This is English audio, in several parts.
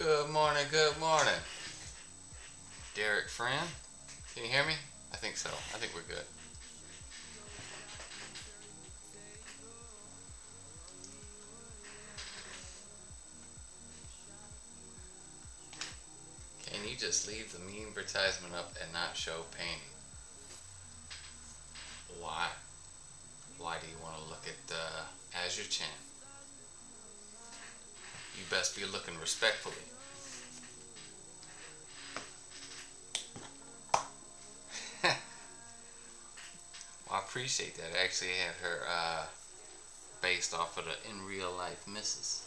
Good morning, good morning. Derek Fran, can you hear me? I think so. I think we're good. Can you just leave the meme advertisement up and not show painting? Why? Why do you want to look at Azure Chan? You best be looking respectfully. Well, I appreciate that. I actually had her based off of the in real life missus.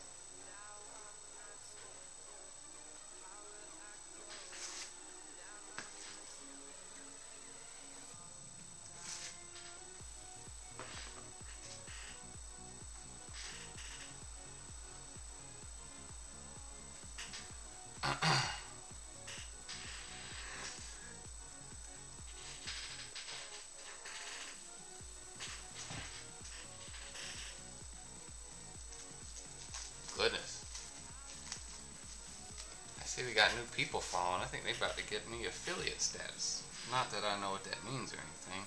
Goodness. I see we got new people following. I think they about to get me affiliate status. Not that I know what that means or anything.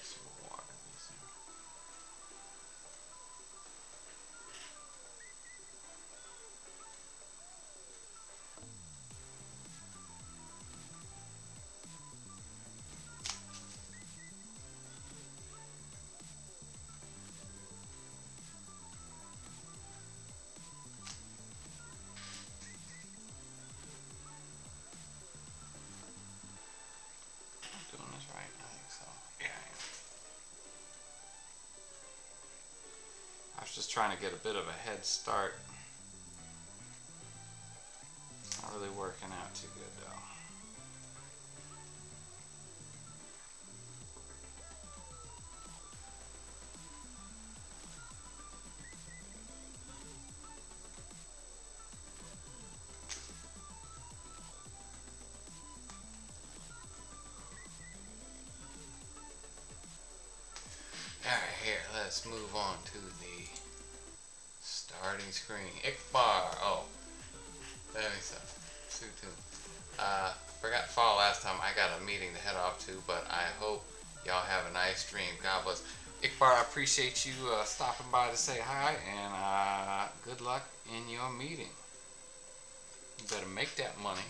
Some water. I'm doing this right. I think so. Yeah, I am. I was just trying to get a bit of a head start. Not really working out too good though. Alright, here, let's move on to the starting screen. Ikbar. Oh, let me see. Forgot to follow last time. I got a meeting to head off to, but I hope y'all have a nice stream. God bless. Ikbar, I appreciate you stopping by to say hi, and good luck in your meeting. You better make that money.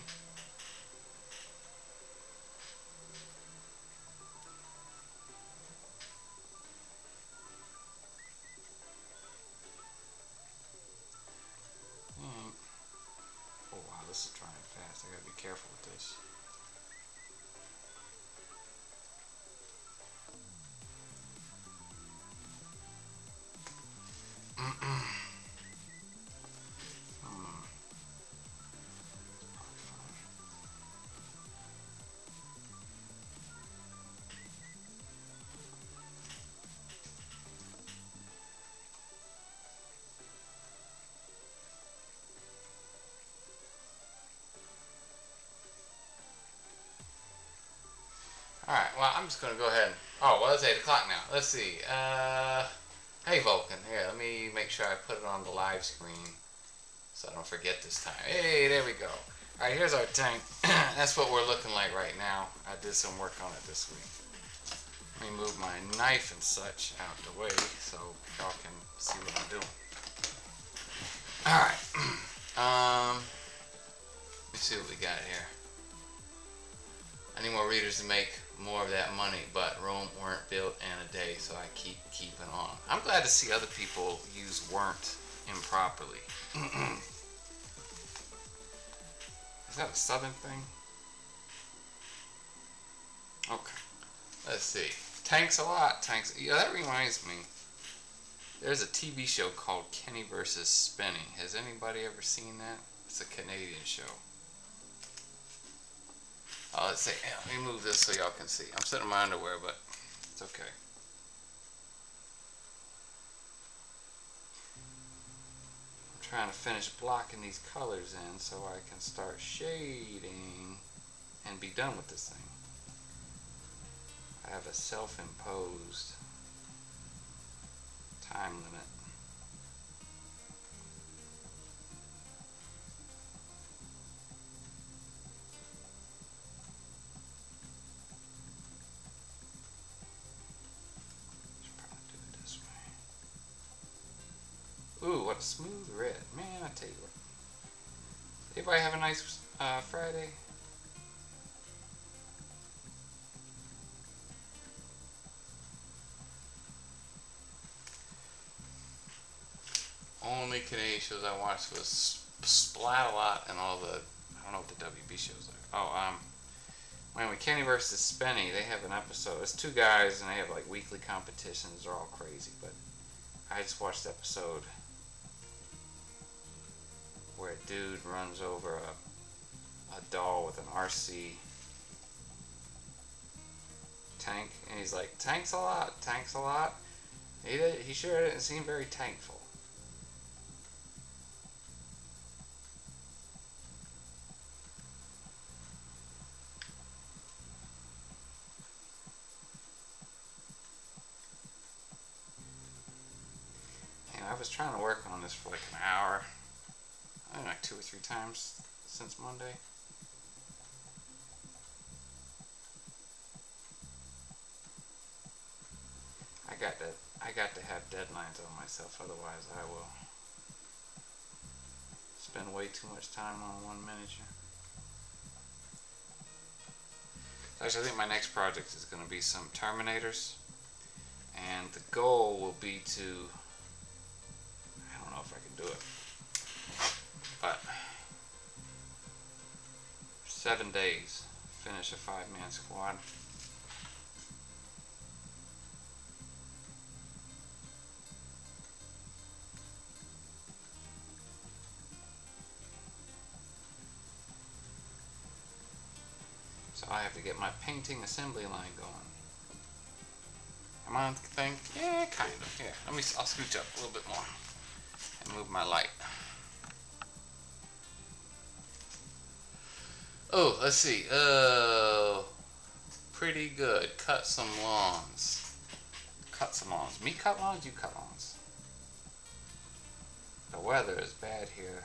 Hmm. Oh wow, this is trying fast. I gotta be careful with this. Hmm. Alright, well, I'm just gonna go ahead and. Oh, well, it's 8 o'clock now. Let's see. Hey, Vulcan. Here, let me make sure I put it on the live screen so I don't forget this time. Hey, there we go. Alright, here's our tank. That's what we're looking like right now. I did some work on it this week. Let me move my knife and such out the way so y'all can see what I'm doing. Alright. Let's see what we got here. I need more readers to make more of that money, but Rome weren't built in a day, so I keep keeping on. I'm glad to see other people use weren't improperly. Is that a southern thing? Okay. Let's see. Tanks a lot. Tanks. Yeah, that reminds me. There's a TV show called Kenny versus Spinning. Has anybody ever seen that? It's a Canadian show. Let's see. Let me move this so y'all can see. I'm sitting in my underwear, but it's okay. trying to finish blocking these colors in so I can start shading and be done with this thing. I have a self-imposed time limit. Should probably do it this way. Ooh, what a smooth red. Man, I tell you what. Everybody have a nice Friday? Only Canadian shows I watched was Splat-A-Lot and all the, I don't know what the WB shows are. Oh, when Kenny versus Spenny, they have an episode. It's two guys and they have like weekly competitions. They're all crazy, but I just watched the episode where a dude runs over a doll with an RC tank, and he's like, "Tanks a lot, tanks a lot." He sure didn't seem very tankful. And I was trying to work on this for like an hour. I don't know, like 2 or 3 times since Monday. I got to have deadlines on myself, otherwise I will spend way too much time on one miniature. Actually, I think my next project is going to be some Terminators, and the goal will be to, I don't know if I can do it, but 7 days, finish a 5-man squad. So I have to get my painting assembly line going. Am I on the thing? Yeah, kind of. Yeah, I'll scooch up a little bit more and move my light. Oh, let's see. Oh, pretty good. Cut some lawns. Cut some lawns. Me cut lawns? You cut lawns. The weather is bad here.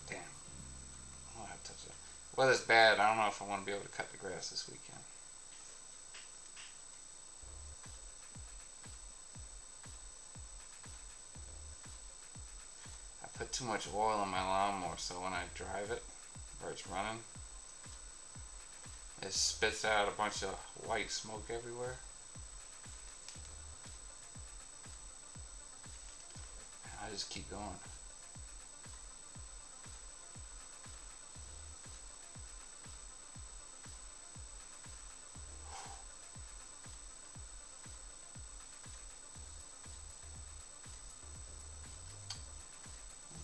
Damn. I don't have to touch it. The weather's bad. I don't know if I want to be able to cut the grass this weekend. I put too much oil on my lawnmower, so when I drive it, or it's running, it spits out a bunch of white smoke everywhere. I just keep going.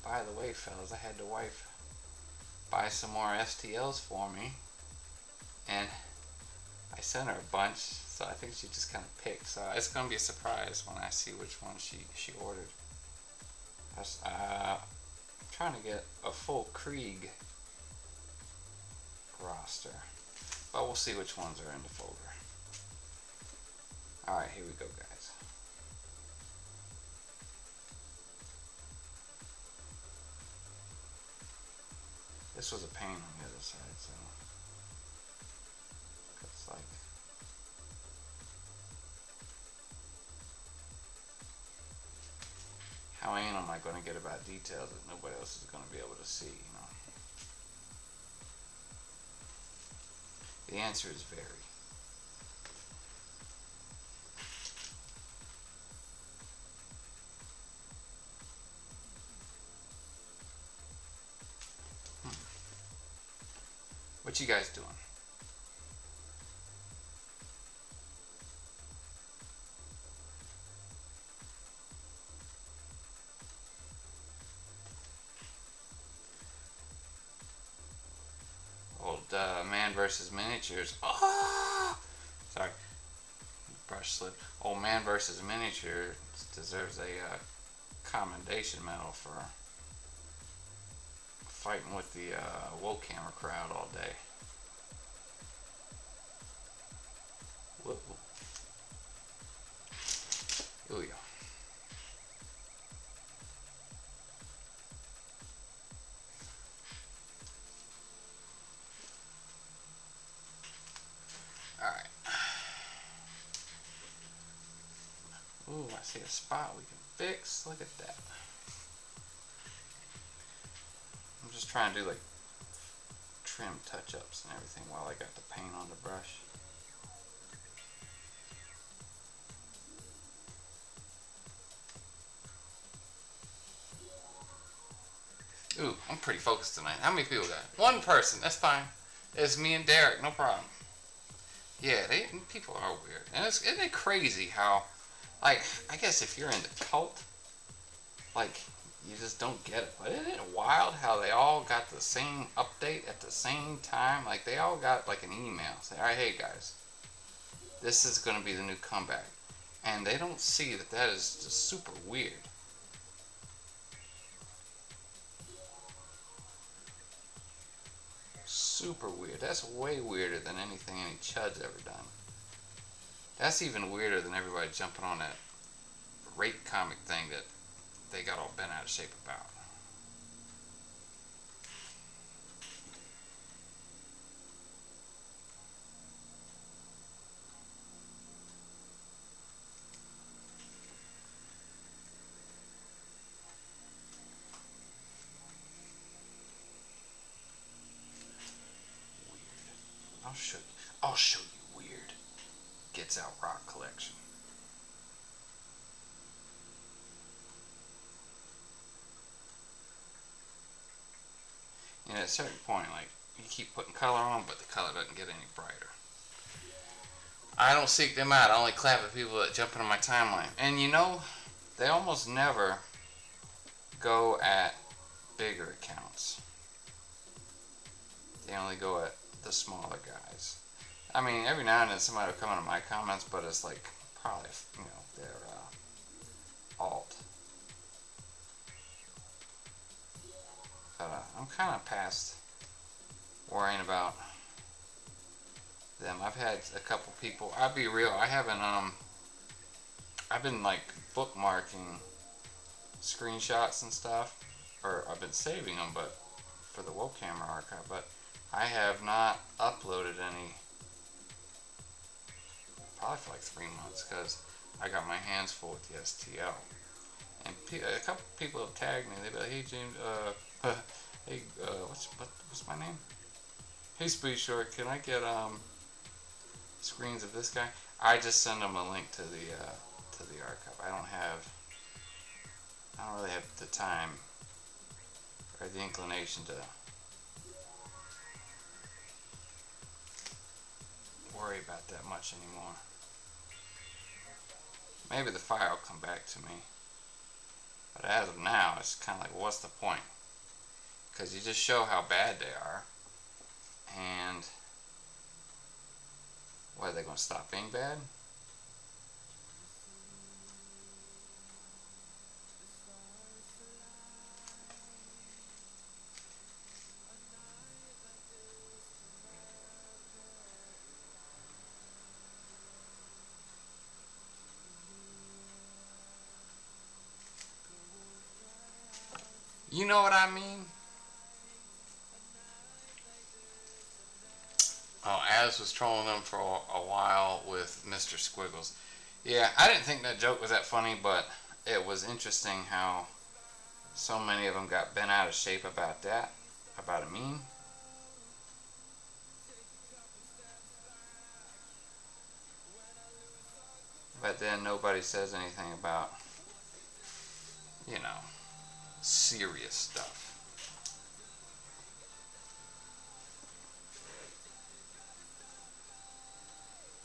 By the way, fellas, I had the wife buy some more STLs for me, and I sent her a bunch, so I think she just kind of picked. So it's gonna be a surprise when I see which one she ordered. I'm trying to get a full Krieg roster, but we'll see which ones are in the folder. All right, here we go, guys. This was a pain on the other side, so it's like, how anal am I going to get about details that nobody else is going to be able to see, you know? The answer is very. What you guys doing? Old Man versus Miniatures. Oh! Sorry. Brush slip. Old Man versus Miniatures deserves a commendation medal for fighting with the woke camera crowd all day. Whoop, whoop. Here we go. Alright. Ooh, I see a spot we can fix. Look at that. I'm just trying to do like trim touch-ups and everything while I got the paint on the brush. Ooh, I'm pretty focused tonight. How many people got? One person, that's fine. It's me and Derek, no problem. Yeah, people are weird. And isn't it crazy how, like, I guess if you're into cult, like, you just don't get it. But isn't it wild how they all got the same update at the same time? Like, they all got, like, an email saying, alright, hey, guys, this is going to be the new comeback. And they don't see that that is just super weird. Super weird. That's way weirder than anything any chud's ever done. That's even weirder than everybody jumping on that rape comic thing that they got all bent out of shape about. Weird. I'll show you weird. Gets Out Rock collection. And at a certain point, like, you keep putting color on, but the color doesn't get any brighter. I don't seek them out. I only clap at people that jump into my timeline. And you know, they almost never go at bigger accounts. They only go at the smaller guys. I mean, every now and then somebody will come into my comments, but it's like probably, you know, their alt. But I'm kind of past worrying about them. I've had a couple people. I'll be real. I haven't. I've been like bookmarking screenshots and stuff, or I've been saving them, but for the woke camera archive. But I have not uploaded any. Probably for like 3 months because I got my hands full with the STL. And a couple people have tagged me. They be like, "Hey James, hey, what's my name? Hey Speed Short, can I get screens of this guy?" I just send them a link to the archive. I don't really have the time or the inclination to worry about that much anymore. Maybe the fire will come back to me. But as of now, it's kind of like, what's the point? Because you just show how bad they are. And what, are they going to stop being bad? You know what I mean? Oh, Az was trolling them for a while with Mr. Squiggles. Yeah, I didn't think that joke was that funny, but it was interesting how so many of them got bent out of shape about that, about a meme. But then nobody says anything about, you know, serious stuff.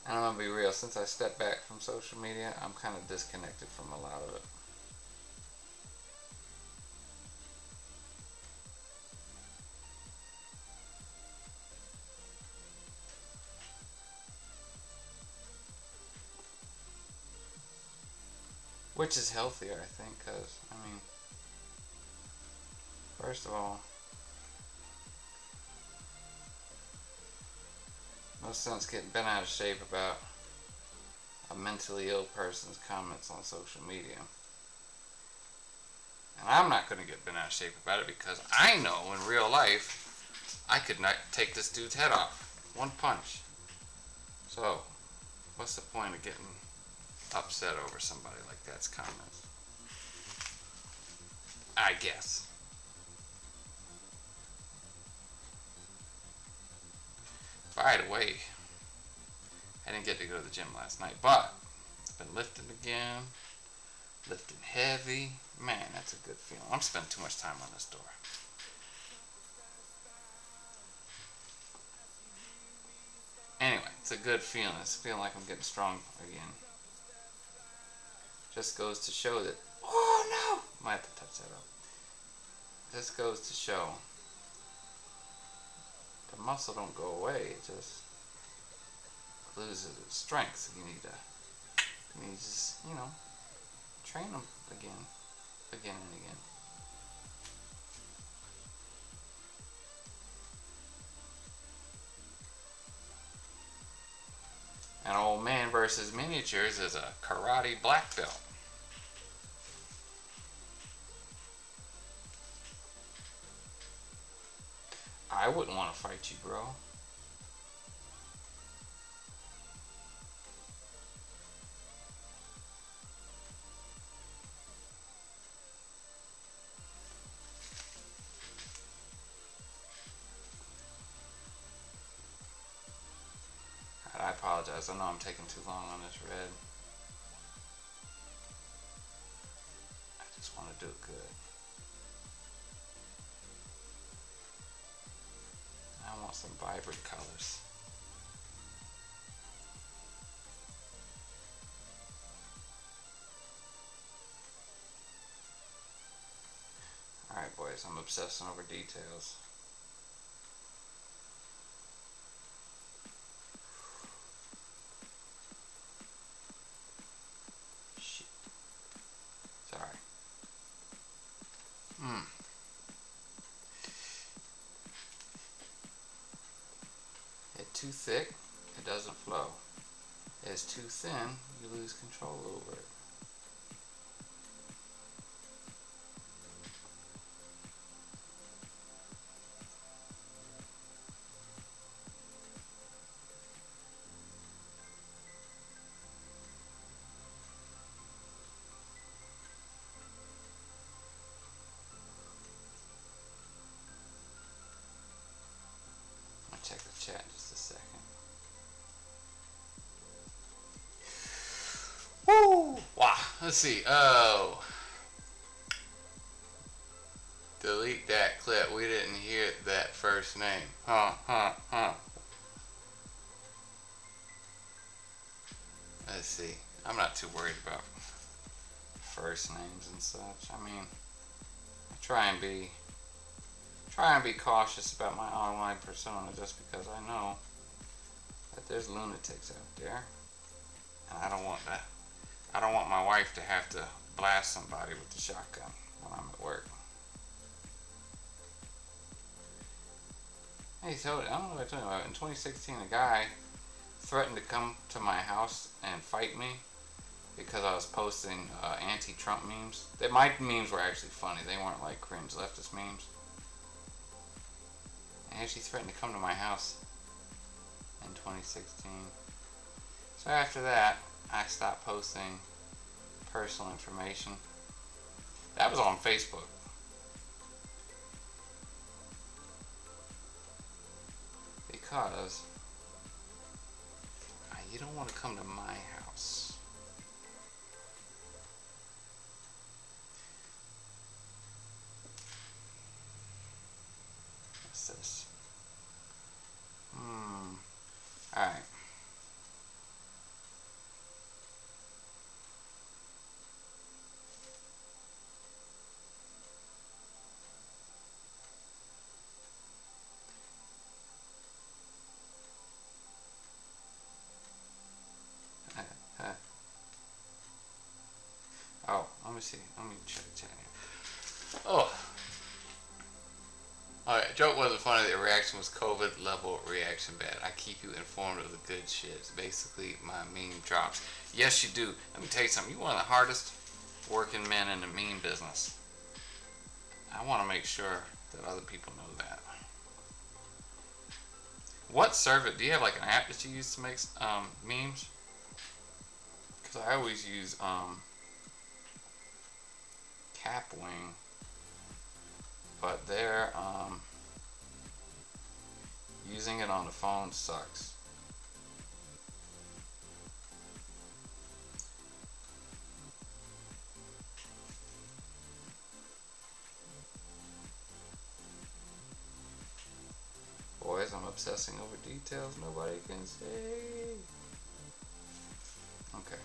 And I'm gonna be real, since I stepped back from social media, I'm kind of disconnected from a lot of it. which is healthier, I think, because, I mean, first of all, no sense getting bent out of shape about a mentally ill person's comments on social media. And I'm not going to get bent out of shape about it because I know in real life I could not take this dude's head off. One punch. So, what's the point of getting upset over somebody like that's comments? I guess. By the way, I didn't get to go to the gym last night, but I've been lifting again, lifting heavy. Man, that's a good feeling. I'm spending too much time on this door. Anyway, it's a good feeling. It's feeling like I'm getting strong again. Just goes to show that, oh no! Might have to touch that up. This goes to show the muscle don't go away. It just loses its strength. You need to just, train them again and again. An old man versus miniatures is a karate black belt. I wouldn't want to fight you, bro. I apologize. I know I'm taking too long on this red. I just want to do it good. I want some vibrant colors. Alright boys, I'm obsessing over details. Shit. Sorry. It's too thick, it doesn't flow. It's too thin, you lose control over it. I'll check the chat in just a second. Woo! Wow. Let's see. Oh. Delete that clip. We didn't hear that first name. Let's see. I'm not too worried about first names and such. I mean, I try and be cautious about my online persona just because I know that there's lunatics out there, and I don't want that. I don't want my wife to have to blast somebody with the shotgun when I'm at work. Hey, so I don't know what I'm talking about. In 2016, a guy threatened to come to my house and fight me because I was posting anti-Trump memes. My memes were actually funny. They weren't like cringe leftist memes. And he actually threatened to come to my house in 2016. So after that, I stopped posting personal information. That was on Facebook. Because you don't want to come to my house. What's this? Alright. see. Let me check the chat here. Oh. Alright, joke wasn't funny. The reaction was COVID level reaction bad. I keep you informed of the good shit. It's basically my meme drops. Yes, you do. Let me tell you something. You're one of the hardest working men in the meme business. I want to make sure that other people know that. What server? Do you have like an app that you use to make memes? Because I always use Capwing, but they're using it on the phone sucks. Boys, I'm obsessing over details nobody can see. Okay.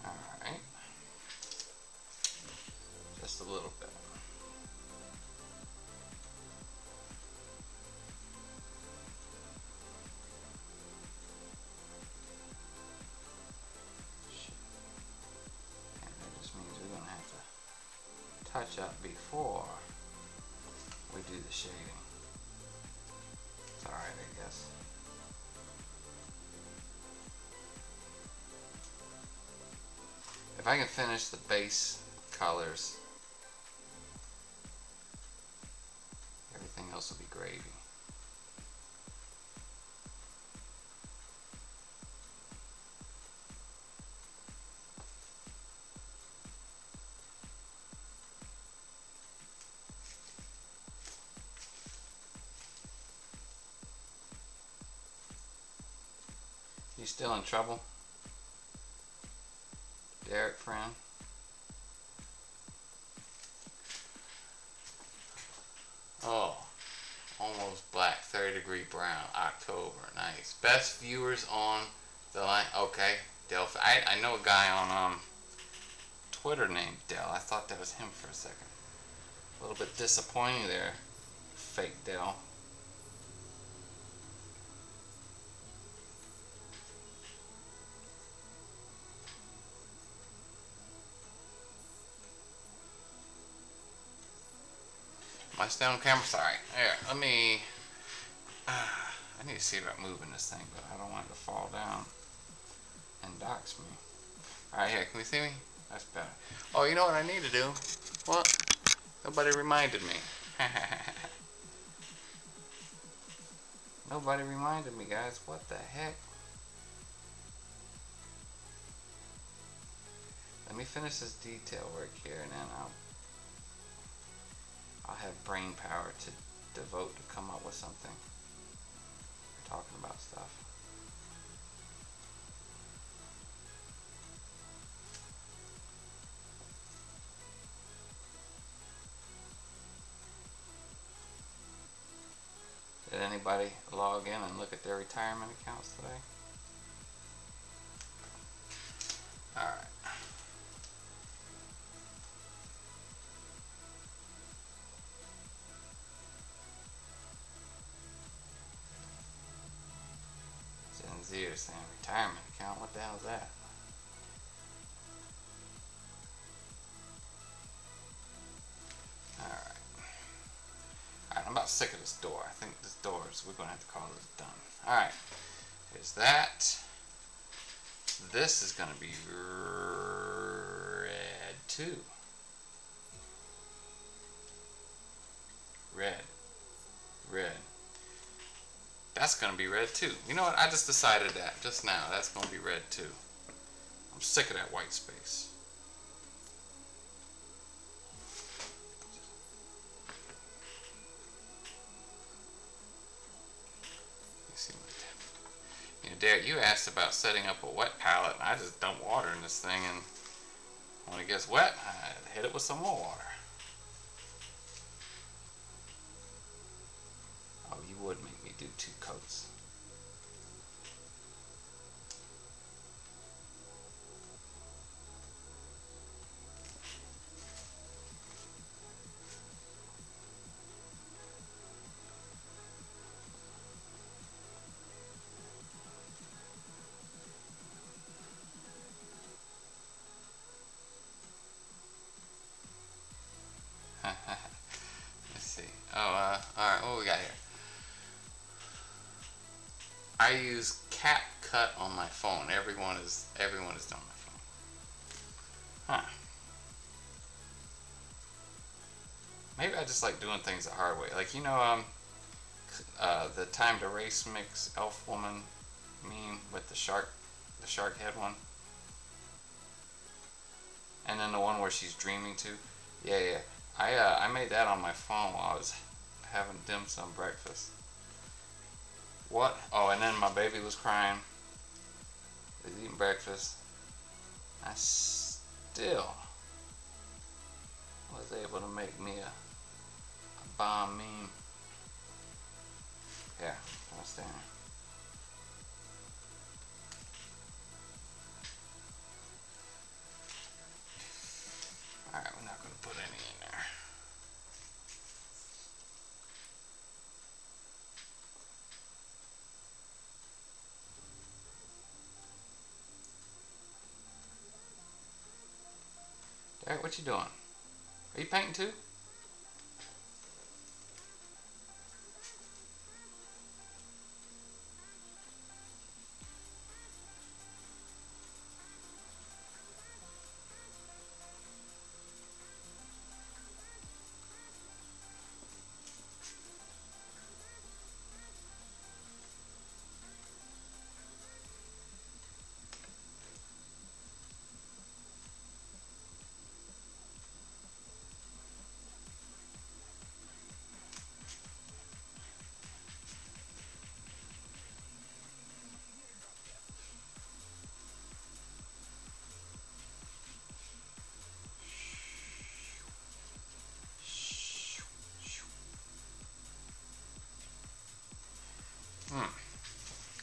Alright. Just a little bit. And that just means we're going to have to touch up before we do the shading. It's alright, I guess. If I can finish the base colors, everything else will be gravy. You still in trouble? Derek, friend? Oh, almost black, 30-degree brown, October, nice. Best viewers on the line. Okay, Del. I know a guy on Twitter named Del. I thought that was him for a second. A little bit disappointing there, fake Del. Am I still on camera? Sorry. Here, let me. I need to see about moving this thing, but I don't want it to fall down and dox me. Alright, here, can we see me? That's better. Oh, you know what I need to do? What? Nobody reminded me. Nobody reminded me, guys. What the heck? Let me finish this detail work here, and then I'll have brain power to devote to come up with something. We're talking about stuff. Did anybody log in and look at their retirement accounts today? Alright. Gen Z are saying retirement account. What the hell is that? Alright. Alright, I'm about sick of this door. I think this door is, we're going to have to call this done. Alright. Here's that. This is going to be red too. Red. Red. That's going to be red too. You know what? I just decided that just now. That's going to be red too. I'm sick of that white space. You know, Derek, you asked about setting up a wet palette, and I just dump water in this thing, and when it gets wet, I hit it with some more water. Oh, you would make me do 2 coats. Alright, what we got here? I use CapCut on my phone. Everyone is done on my phone. Huh. Maybe I just like doing things the hard way. Like, the time to race mix elf woman meme with the shark head one. And then the one where she's dreaming too. Yeah, yeah. I made that on my phone while I was having dim sum breakfast. What? Oh, and then my baby was crying. Was eating breakfast. I still was able to make me a bomb meme. Yeah, that's there. Alright, we're not going to put any in there. Derek, what you doing? Are you painting too?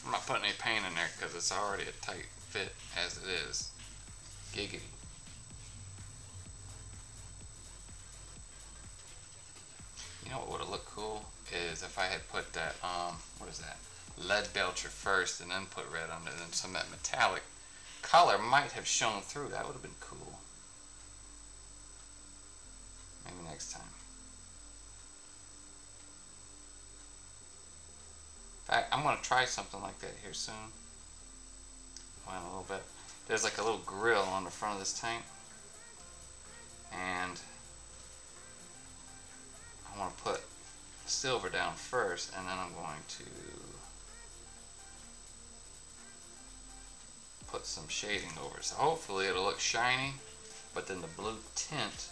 I'm not putting any paint in there because it's already a tight fit as it is. Giggity. You know what would have looked cool is if I had put that, what is that? Lead belcher first and then put red on it, and some of that metallic color might have shown through. That would have been cool. Maybe next time. In fact, I'm going to try something like that here soon. In a little bit. There's like a little grill on the front of this tank. And I want to put silver down first, and then I'm going to put some shading over it. So hopefully it'll look shiny, but then the blue tint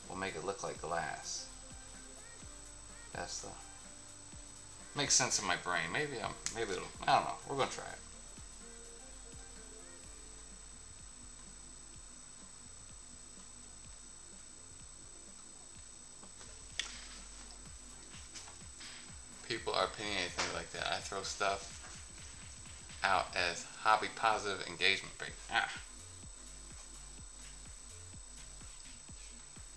will make it look like glass. That's the makes sense in my brain. Maybe it'll, I don't know. We're gonna try it. People are opinionating anything like that. I throw stuff out as hobby positive engagement bait.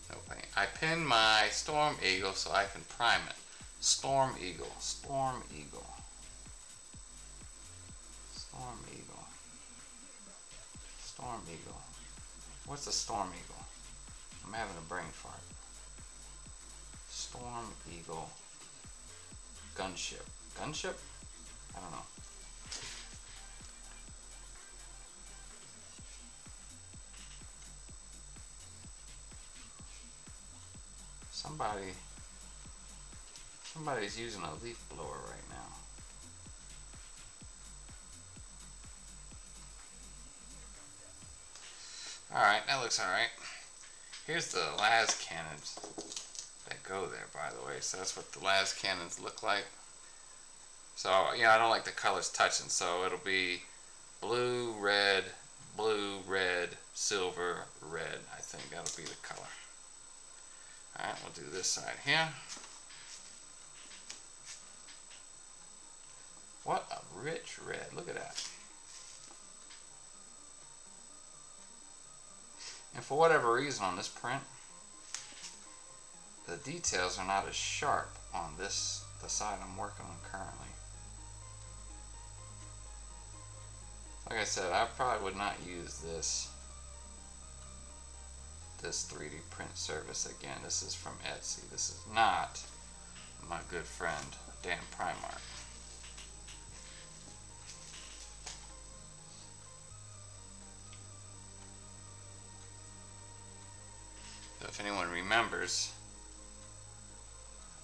No paint. I pin my Storm Eagle so I can prime it. Storm Eagle. Storm Eagle. Storm Eagle. Storm Eagle. What's a Storm Eagle? I'm having a brain fart. Storm Eagle. Gunship. Gunship? I don't know. Somebody's using a leaf blower right now. Alright, that looks alright. Here's the las cannons that go there, by the way. So that's what the las cannons look like. So, I don't like the colors touching, so it'll be blue, red, silver, red. I think that'll be the color. Alright, we'll do this side here. What a rich red. Look at that. And for whatever reason on this print, the details are not as sharp on the side I'm working on currently. Like I said, I probably would not use this 3D print service again. This is from Etsy. This is not my good friend Dan Primark. So if anyone remembers,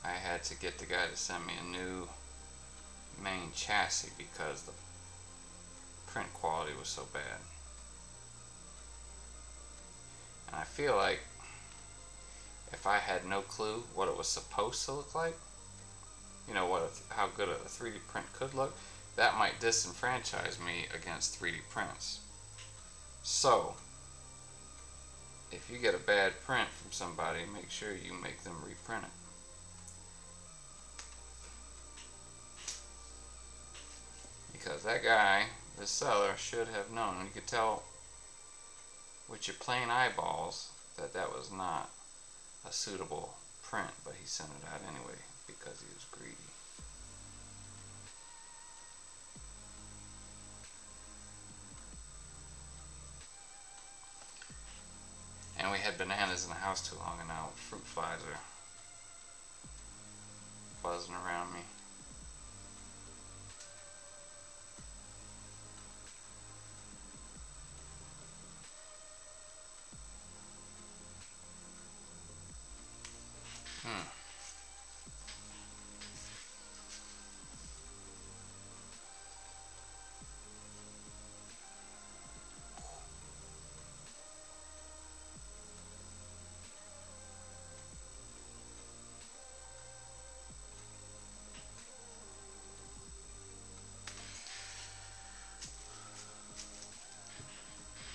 I had to get the guy to send me a new main chassis because the print quality was so bad. And I feel like if I had no clue what it was supposed to look like, you know, how good a 3D print could look, that might disenfranchise me against 3D prints. So, if you get a bad print from somebody, make sure you make them reprint it. Because that guy, the seller, should have known. You could tell with your plain eyeballs that that was not a suitable print, but he sent it out anyway because he was greedy. And we had bananas in the house too long, and now fruit flies are buzzing around me.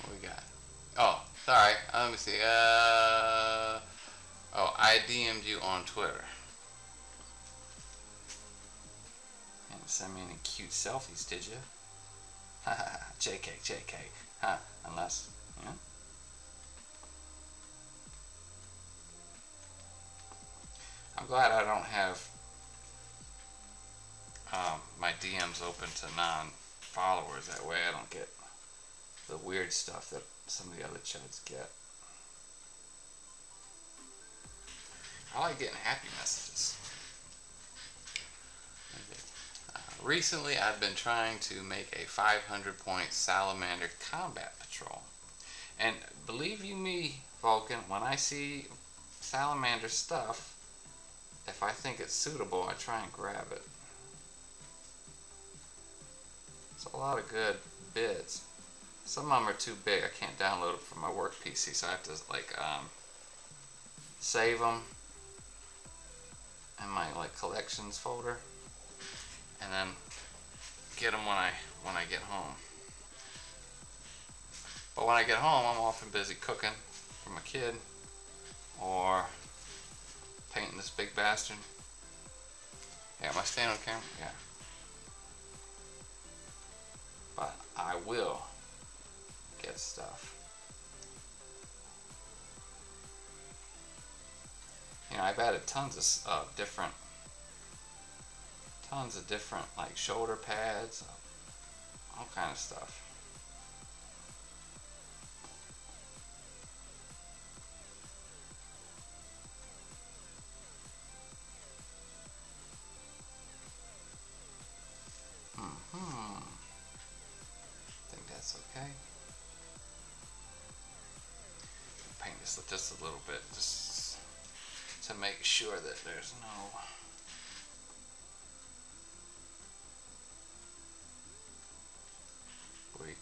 What we got? Oh, sorry. Let me see. Oh, I DM'd you on Twitter. Didn't send me any cute selfies, did you? JK, JK. Huh? Unless, yeah. I'm glad I don't have my DMs open to non-followers. That way I don't get the weird stuff that some of the other chuds get. I like getting happy messages. Recently, I've been trying to make a 500-point salamander combat patrol. And believe you me, Vulcan, when I see salamander stuff, if I think it's suitable, I try and grab it. It's a lot of good bids. Some of them are too big. I can't download them from my work PC, so I have to save them in my collections folder, and then get them when I get home. But when I get home, I'm often busy cooking for my kid or painting this big bastard. Yeah, am I staying on camera? Yeah. But I will get stuff. You know, I've added tons of different like shoulder pads, all kind of stuff. I think that's okay. Paint this just a little bit, just to make sure that there's no bleed.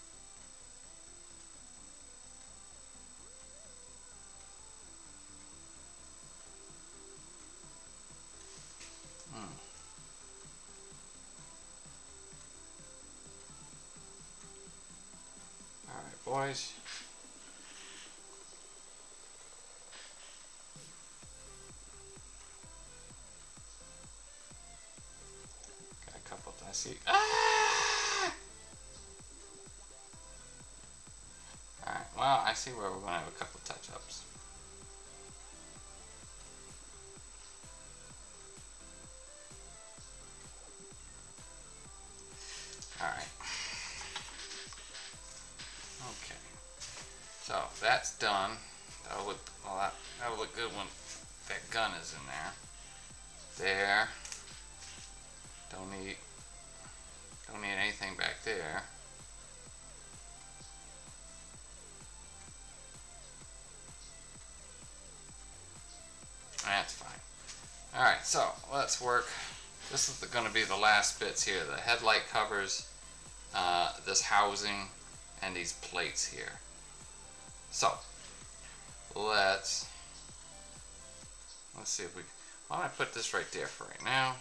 Alright, boys. Got a couple, I see. Ah! Alright, well, I see where we're going to have a couple touch-ups. Alright. Okay. So, that's done. That'll look good when that gun is in there. There. Don't need anything back there. That's fine. Alright, so let's work. This is going to be the last bits here. The headlight covers, this housing, and these plates here. So, let's see if we... Why don't I put this right there for right now?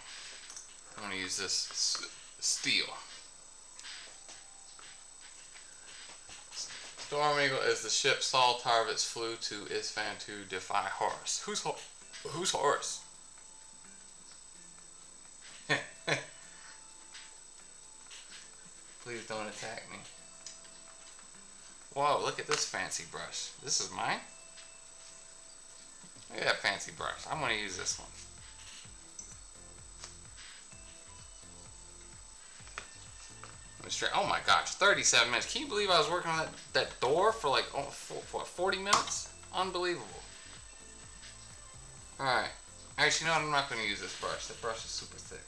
I'm going to use this steel. Storm Eagle is the ship Saul Tarvitz flew to Isfahan to defy Horus. Who's Horus? Please don't attack me. Whoa, look at this fancy brush. This is mine? Look at that fancy brush. I'm going to use this one. Oh my gosh, 37 minutes. Can you believe I was working on that door for like, what, 40 minutes? Unbelievable. Alright. Actually, you know what? I'm not going to use this brush. That brush is super thick.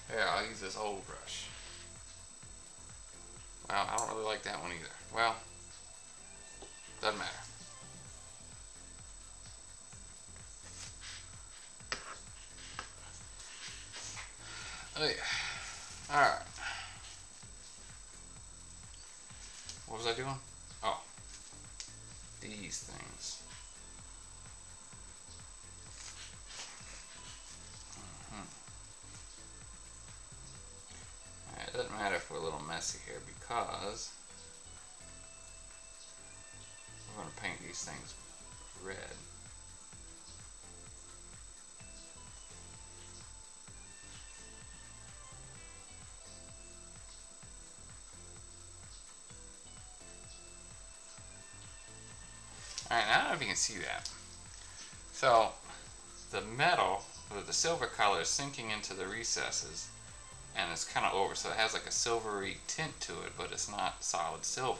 Yeah, I'll use this old brush. Well, I don't really like that one either. Well, doesn't matter. Oh yeah. Alright. What was I doing? Oh. These things. Alright, it doesn't matter if we're a little messy here because we're going to paint these things red. Alright, I don't know if you can see that. So, the metal, or the silver color is sinking into the recesses, and it's kind of over, so it has like a silvery tint to it, but it's not solid silver.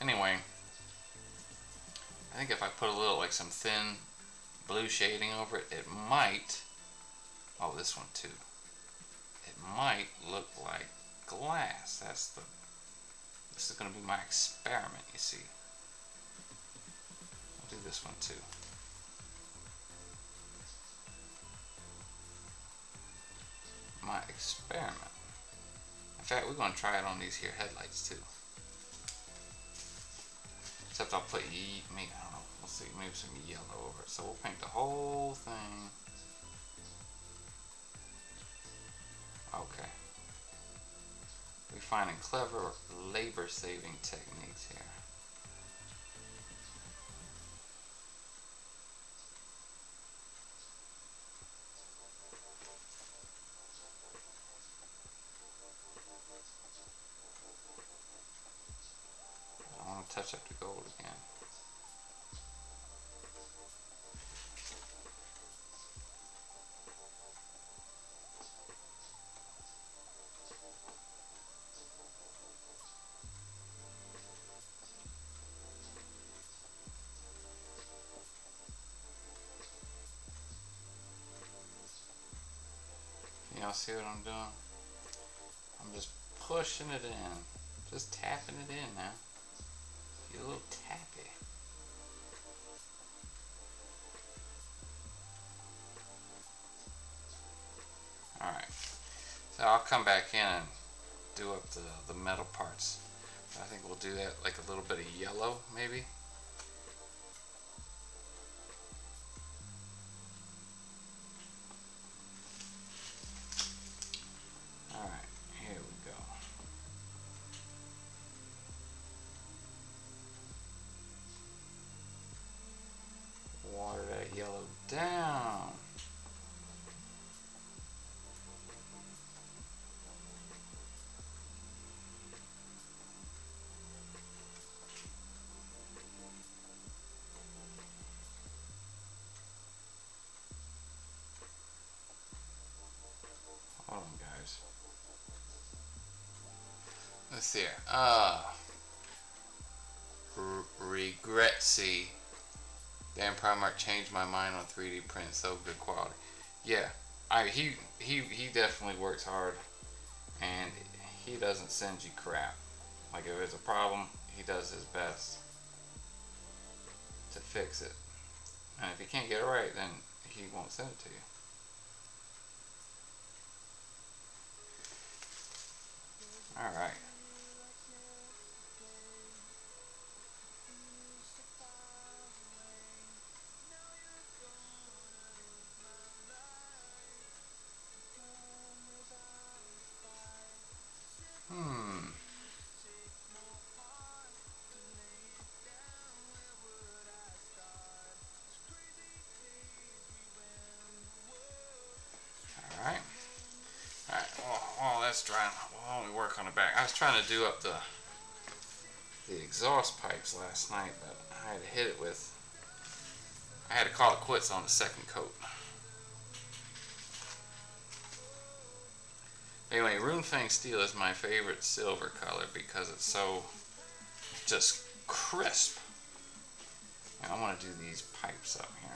Anyway, I think if I put a little, like some thin blue shading over it, it might, oh, this one too, it might look like glass. This is going to be my experiment, you see. I'll do this one too. My experiment. In fact, we're going to try it on these here headlights too. Except I'll put I don't know, we'll see, maybe some yellow over it. So we'll paint the whole thing. Okay. We're finding clever labor-saving techniques here. Touch up the gold again. Y'all see what I'm doing? I'm just pushing it in. Just tapping it in now. Get a little tappy. Alright. So I'll come back in and do up the metal parts. I think we'll do that like a little bit of yellow maybe. Alright, here we go. Water that yellow down. Hold on, guys. Let's see here. Regret see. Damn, Primark changed my mind on 3D print. So good quality. Yeah, he definitely works hard, and he doesn't send you crap. Like if there's a problem, he does his best to fix it. And if he can't get it right, then he won't send it to you. All right. Hmm. All right. All right. Well, that's dry. Well, let me work on the back. I was trying to do up the exhaust pipes last night, but I had to hit it with. I had to call it quits on the second coat. Anyway, Runefang Steel is my favorite silver color because it's so just crisp. And I want to do these pipes up here.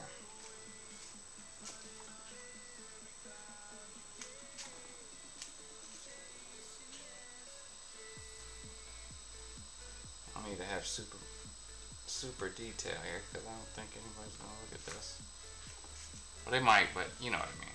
I need to have super detail here because I don't think anybody's gonna look at this. Well, they might, but you know what I mean.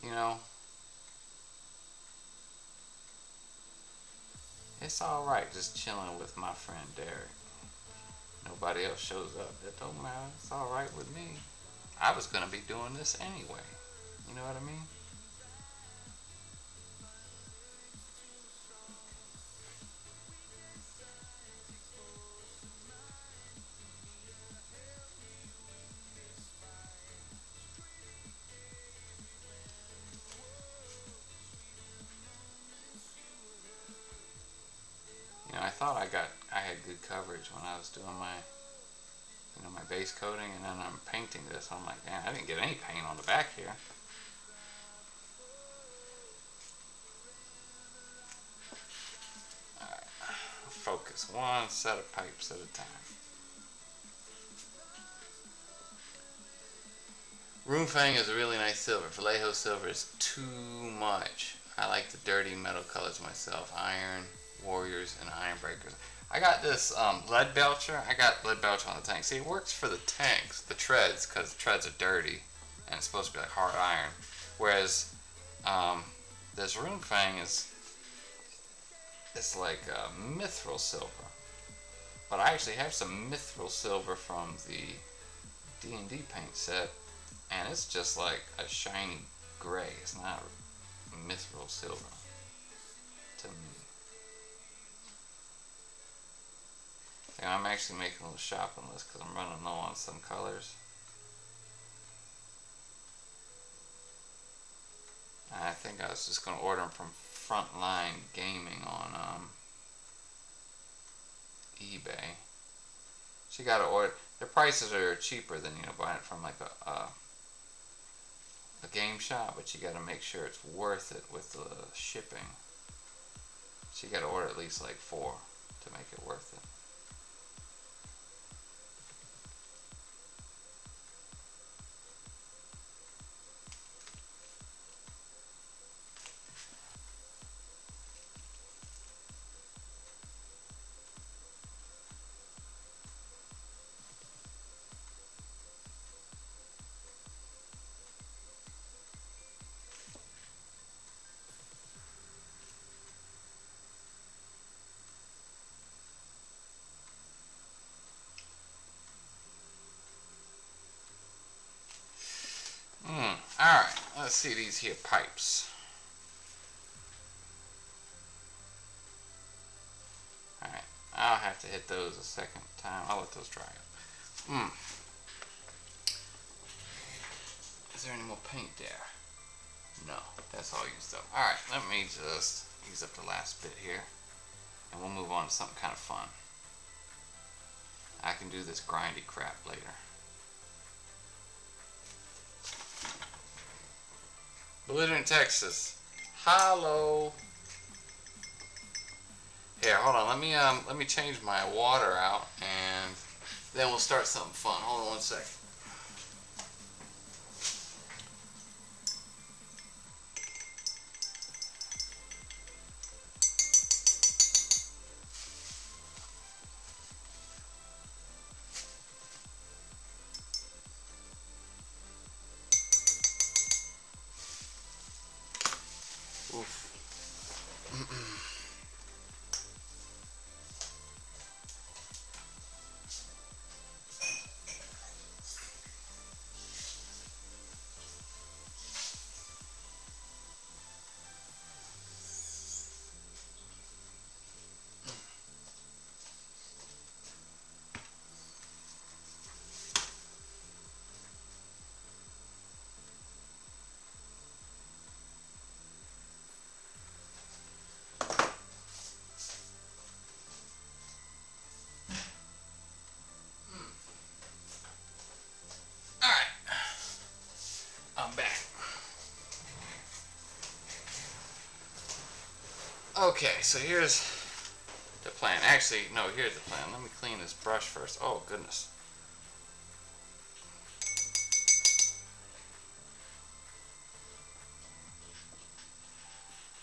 You know, it's all right just chilling with my friend Derek. Nobody else shows up. That don't matter. It's all right with me. I was gonna be doing this anyway. You know what I mean? You know, I thought I had good coverage when I was doing my base coating, and then I'm painting this. I'm like, man, I didn't get any paint on the back here. All right, focus one set of pipes at a time. Runefang is a really nice silver. Vallejo silver is too much. I like the dirty metal colors myself. Iron, Warriors, and Iron Breakers. I got this lead belcher. I got lead belcher on the tank. See, it works for the tanks, the treads, because the treads are dirty, and it's supposed to be like hard iron. Whereas this Runefang is it's like mithril silver. But I actually have some mithril silver from the D&D paint set, and it's just like a shiny gray. It's not mithril silver to me. Yeah, I'm actually making a little shopping list because I'm running low on some colors. And I think I was just going to order them from Frontline Gaming on eBay. So you got to order. The prices are cheaper than buying it from like a game shop, but you got to make sure it's worth it with the shipping. So you got to order at least like 4 to make it worth it. Alright, let's see these here pipes. Alright, I'll have to hit those a second time. I'll let those dry up. Is there any more paint there? No, that's all used up. Alright, let me just use up the last bit here. and we'll move on to something kind of fun. I can do this grindy crap later. Belligerent Texas. Hello. Here, hold on. Let me change my water out, and then we'll start something fun. Hold on one second. Oof. I'm back. Okay, so here's the plan. Actually, no, here's the plan. Let me clean this brush first. Oh, goodness.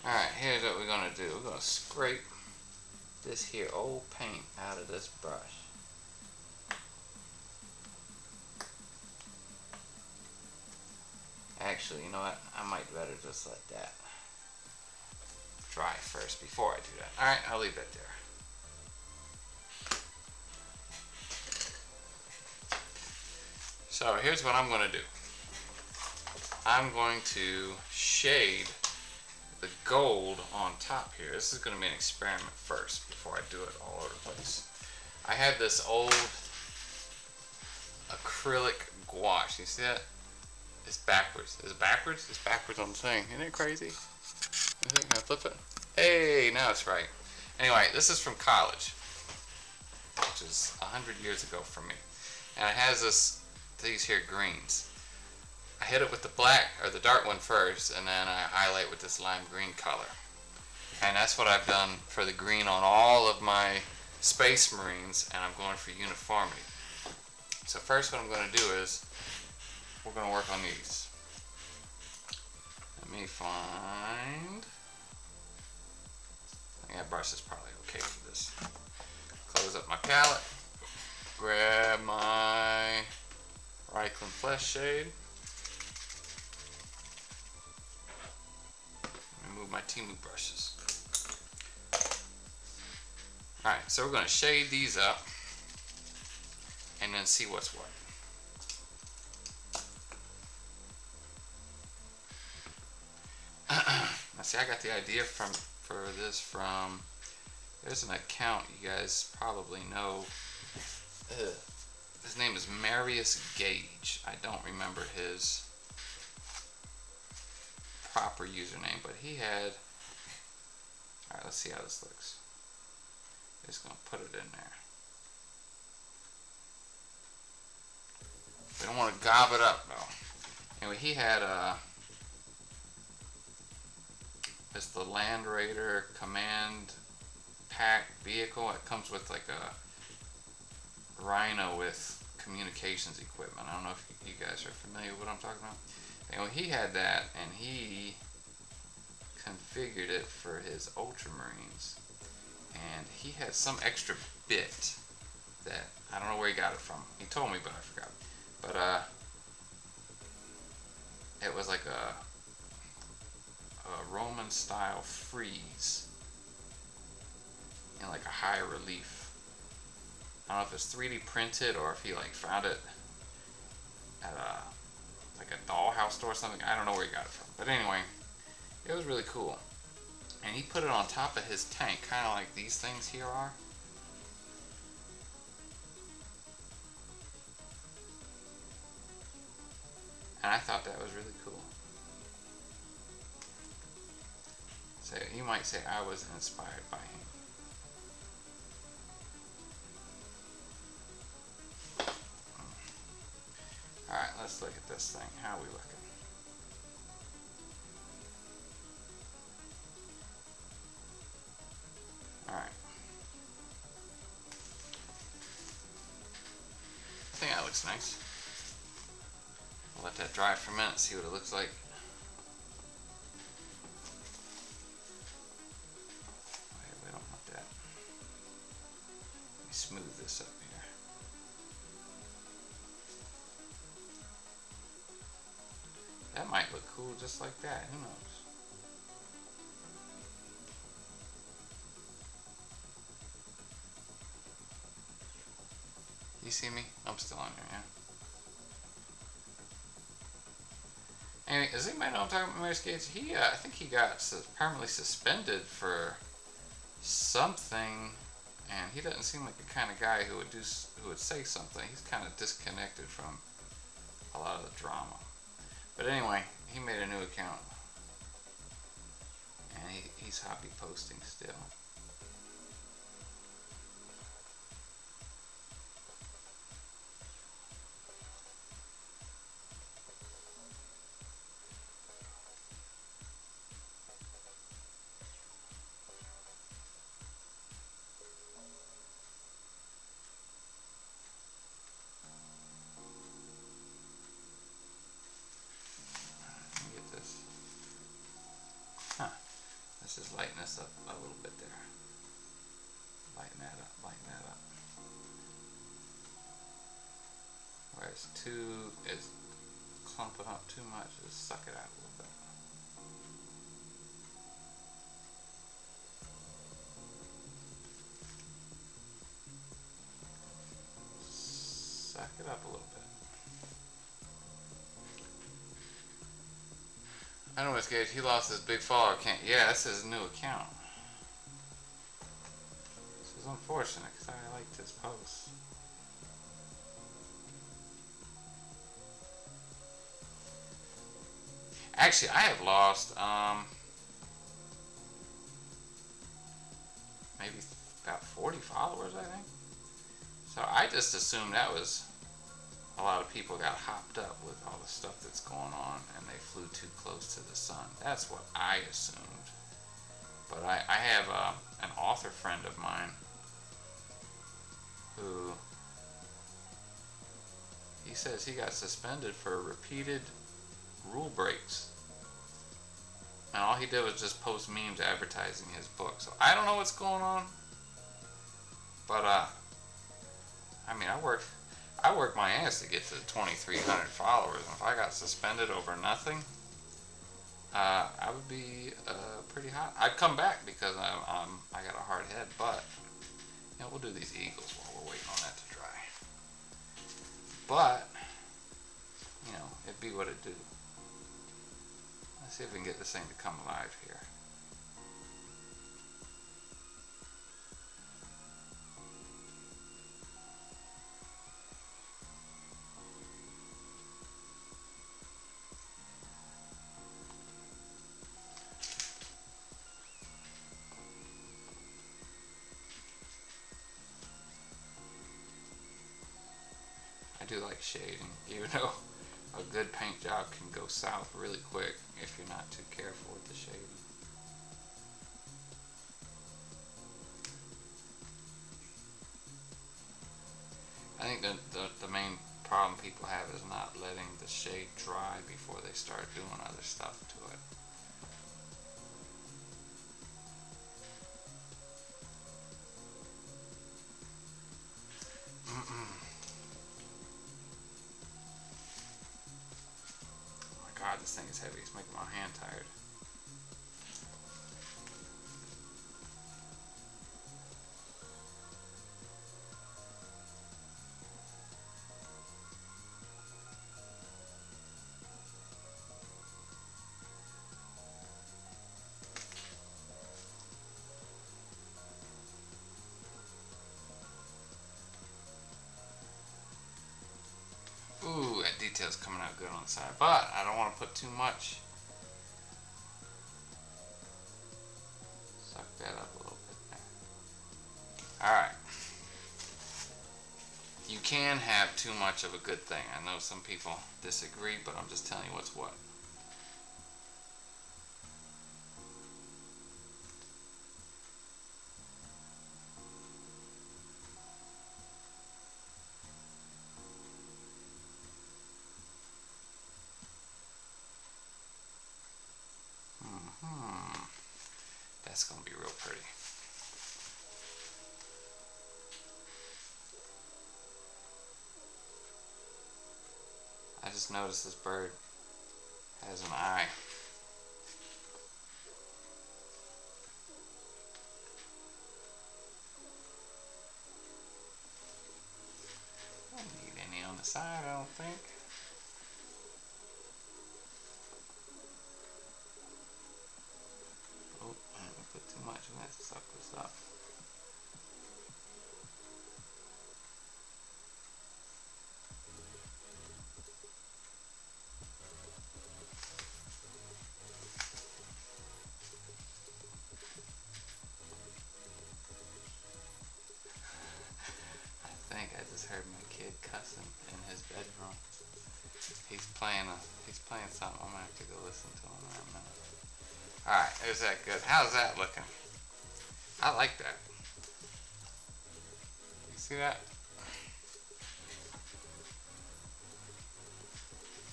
Alright, here's what we're going to do. We're going to scrape this here old paint out of this brush. Actually, you know what? I might better just let that dry first before I do that. Alright, I'll leave that there. So here's what I'm going to do. I'm going to shade the gold on top here. This is going to be an experiment first before I do it all over the place. I had this old acrylic gouache. You see that? It's backwards. Is it backwards? It's backwards on the thing. Isn't it crazy? Can I flip it? Hey, now it's right. Anyway, this is from college, which is 100 years ago for me. And it has these here greens. I hit it with the black, or the dark one first, and then I highlight with this lime green color. And that's what I've done for the green on all of my Space Marines, and I'm going for uniformity. So first what I'm going to do is, we're going to work on these. Let me find... I think that brush is probably okay for this. Close up my palette. Grab my Reikland Flesh Shade. Remove my Timu brushes. Alright, so we're going to shade these up and then see what's what. Now see, I got the idea for this from, there's an account you guys probably know. His name is Marius Gage. I don't remember his proper username, but he had, alright, let's see how this looks. Just gonna put it in there. We don't want to gob it up though. Anyway, he had it's the Land Raider Command Pack vehicle. It comes with like a Rhino with communications equipment. I don't know if you guys are familiar with what I'm talking about. Anyway, he had that, and he configured it for his Ultramarines. And he had some extra bit that I don't know where he got it from. He told me, but I forgot. But it was like a Roman style frieze in like a high relief. I don't know if it's 3D printed or if he like found it at like a dollhouse store or something. I don't know where he got it from. But anyway, it was really cool. And he put it on top of his tank, kind of like these things here are. And I thought that was really cool. So you might say I was inspired by him. let's look at this thing. How are we looking? Alright. I think that looks nice. I'll let that dry for a minute, see what it looks like. Wait, we don't want that. Let me smooth this up here. That might look cool just like that, who knows? You see me? I'm still on here, yeah? Anyway, does anybody know what I'm talking about, Mayor Skates? He, I think he got permanently suspended for something, and he doesn't seem like the kind of guy who would say something. He's kind of disconnected from a lot of the drama. But anyway, he made a new account, and he's happy posting still. Let's just lighten this up a little bit there. Lighten that up, lighten that up. Whereas 2 is clumping up too much, just suck it out a little bit. Suck it up a little bit. I know what's good. He lost his big follower account. Yeah, this is his new account. This is unfortunate because I liked his posts. Actually, I have lost maybe about 40 followers, I think. So I just assumed that was a lot of people got hopped up with all the stuff that's going on and they flew too close to the sun. That's what I assumed. But I have an author friend of mine who he says he got suspended for repeated rule breaks. And all he did was just post memes advertising his book. So I don't know what's going on. But I mean, I worked my ass to get to 2,300 followers, and if I got suspended over nothing, I would be pretty hot. I'd come back because I got a hard head, but you know, we'll do these eagles while we're waiting on that to dry. But you know, it'd be what it do. Let's see if we can get this thing to come alive here. I do like shading, even though a good paint job can go south really quick if you're not too careful with the shading. I think the main problem people have is not letting the shade dry before they start doing other stuff to it. God, this thing is heavy. It's making my hand tired. Ooh, that detail's coming out good on the side, but I don't want to put too much. Suck that up a little bit there. Alright. You can have too much of a good thing. I know some people disagree, but I'm just telling you what's what. That's gonna be real pretty. I just noticed this bird has an eye. I don't need any on the side, I don't think. Oh, I didn't put too much. I'm gonna have to suck this up. I just heard my kid cussing in his bedroom. He's playing something. I'm gonna have to go listen to him in a minute. Alright, is that good? How's that looking? I like that. You see that?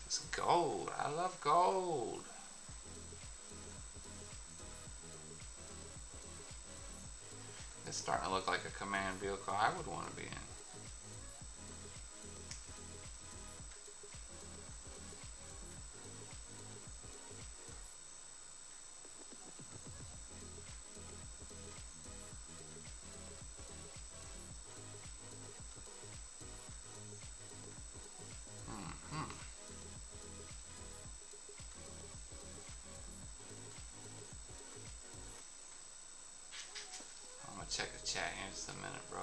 It's gold. I love gold. It's starting to look like a command vehicle I would want to be in. Check the chat here in just a minute, bros.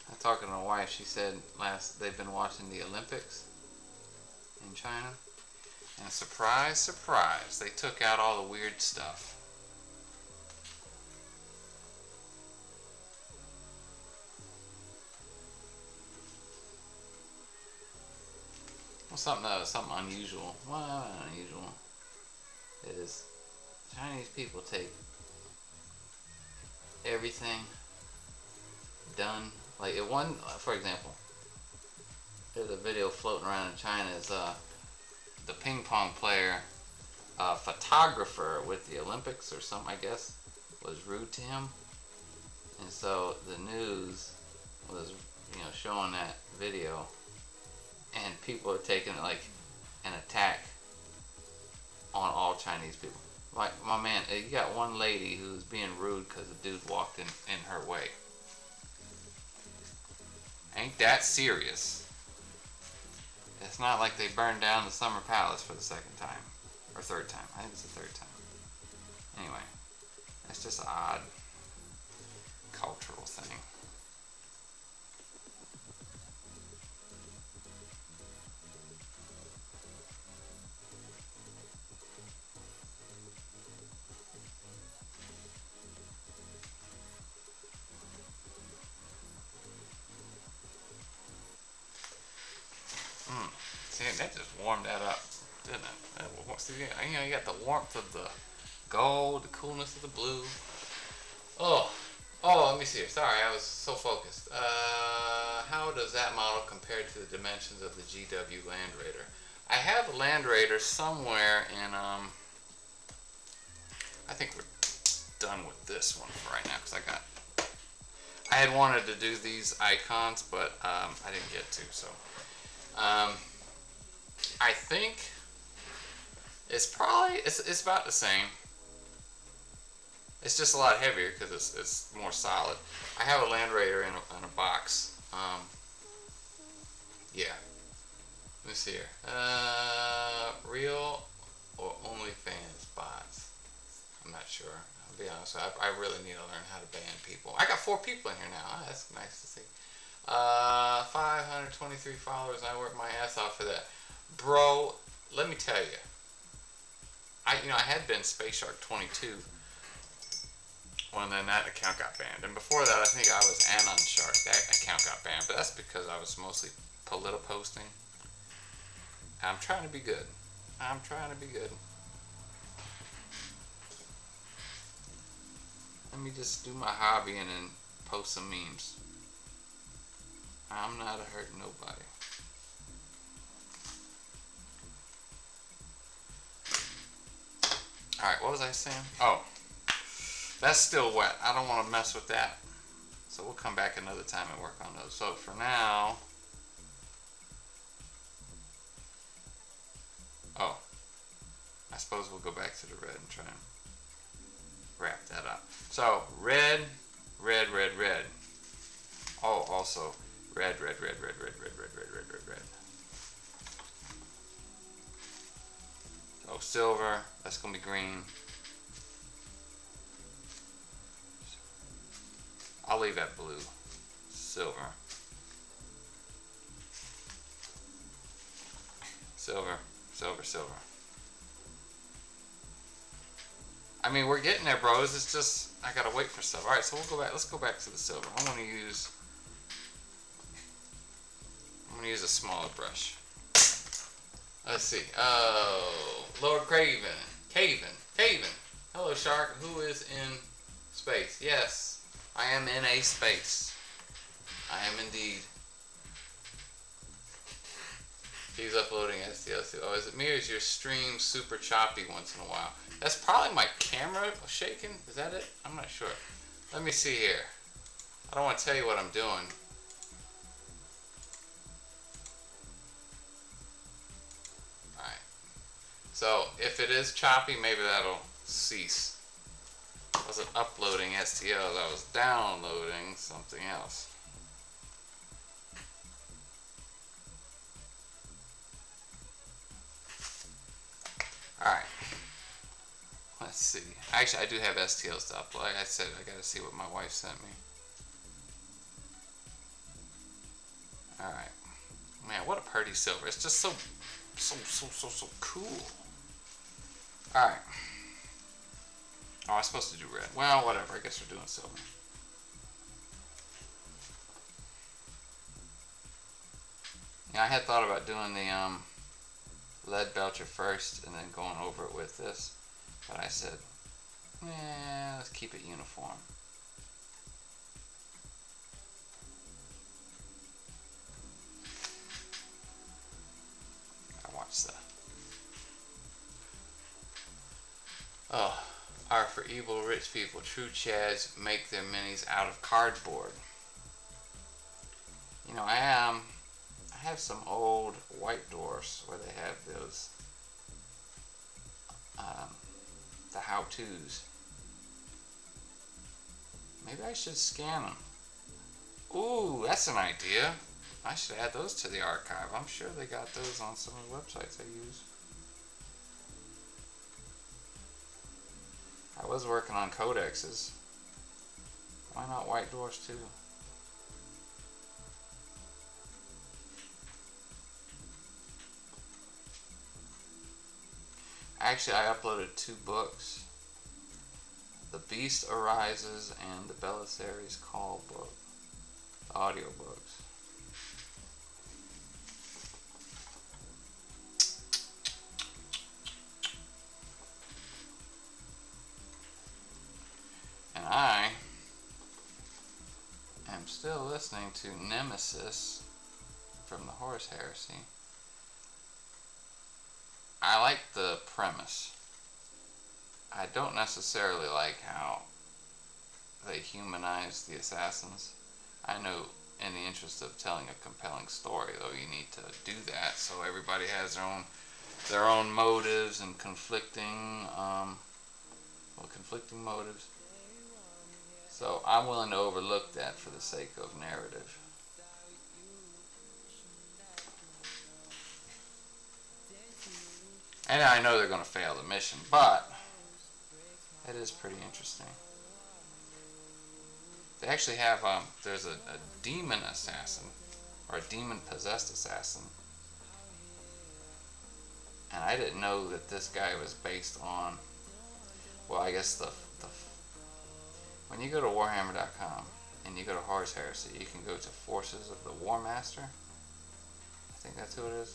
I'm talking to my wife. She said they've been watching the Olympics in China, and surprise, surprise, they took out all the weird stuff. Well, something unusual. Well, not unusual. Is Chinese people take everything done like it one. For example, there's a video floating around in China. Is the ping pong player, photographer with the Olympics or something, I guess, was rude to him, and so the news was showing that video. And people are taking it like an attack on all Chinese people. Like, my man, you got one lady who's being rude because a dude walked in her way. Ain't that serious? It's not like they burned down the Summer Palace for the second time. Or third time. I think it's the third time. Anyway, that's just an odd cultural thing. See, that just warmed that up, didn't it? See, you got the warmth of the gold, the coolness of the blue. Oh, let me see here. Sorry, I was so focused. How does that model compare to the dimensions of the GW Land Raider? I have a Land Raider somewhere in, I think we're done with this one for right now, because I had wanted to do these icons, but I didn't get to, so. I think it's about the same. It's just a lot heavier because it's more solid. I have a Land Raider in a box. Yeah. Let me see here. Real or OnlyFans bots? I'm not sure. I'll be honest. I really need to learn how to ban people. I got 4 people in here now. Oh, that's nice to see. 523 followers. I work my ass off for that. Bro, let me tell you. I had been Space Shark 22 when then that account got banned, and before that I think I was Anon Shark. That account got banned, but that's because I was mostly political posting. I'm trying to be good. I'm trying to be good. Let me just do my hobby and then post some memes. I'm not hurting nobody. Alright, what was I saying? Oh, that's still wet. I don't want to mess with that. So we'll come back another time and work on those. So for now... Oh, I suppose we'll go back to the red and try and wrap that up. So, red, red, red, red. Oh, also, red, red, red, red, red, red, red, red, red, red, red. Oh, silver, that's going to be green. I'll leave that blue. Silver. Silver, silver, silver. I mean, we're getting there, bros. It's just, I gotta wait for stuff. Alright, so we'll go back. Let's go back to the silver. I'm gonna use a smaller brush. Let's see. Oh, Lord Craven. Caven. Hello, Shark. Who is in space? Yes, I am in a space. I am indeed. He's uploading STL. Oh, is it me or is your stream super choppy once in a while? That's probably my camera shaking. Is that it? I'm not sure. Let me see here. I don't want to tell you what I'm doing. Alright. So, if it is choppy, maybe that'll cease. I wasn't uploading STLs. I was downloading something else. Alright. Let's see. Actually, I do have STLs to upload. Like I said, I gotta see what my wife sent me. Alright. Man, what a pretty silver. It's just so cool. Alright. Oh, I was supposed to do red. Well, whatever. I guess we're doing silver. Yeah, I had thought about doing the lead belcher first and then going over it with this. But I said, let's keep it uniform. I watched that. Oh, are for evil rich people. True Chads make their minis out of cardboard. You know, I have some old white dwarfs where they have those the how-tos. Maybe I should scan them. Ooh, that's an idea. I should add those to the archive. I'm sure they got those on some of the websites I use. I was working on codexes. Why not white dwarfs too? Actually, I uploaded 2 books. The Beast Arises and the Belisarius Call book. The audio books. And I am still listening to Nemesis from the Horus Heresy. I like the premise. I don't necessarily like how they humanize the assassins. I know in the interest of telling a compelling story, though, you need to do that so everybody has their own motives and conflicting motives. So I'm willing to overlook that for the sake of narrative. And I know they're going to fail the mission, but it is pretty interesting. They actually have, there's a demon assassin, or a demon-possessed assassin. And I I didn't know that this guy was based on, well, I guess when you go to Warhammer.com and you go to Horus Heresy, you can go to Forces of the War Master. I think that's who it is.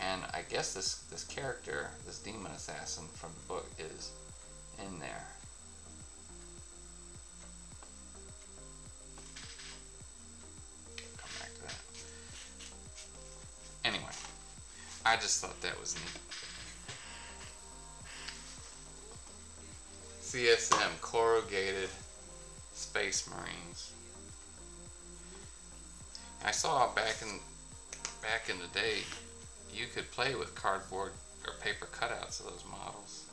And I guess this character, this demon assassin from the book, is in there. Come back to that. Anyway, I just thought that was neat. CSM, Corrugated Space Marines. I saw back in the day, you could play with cardboard or paper cutouts of those models.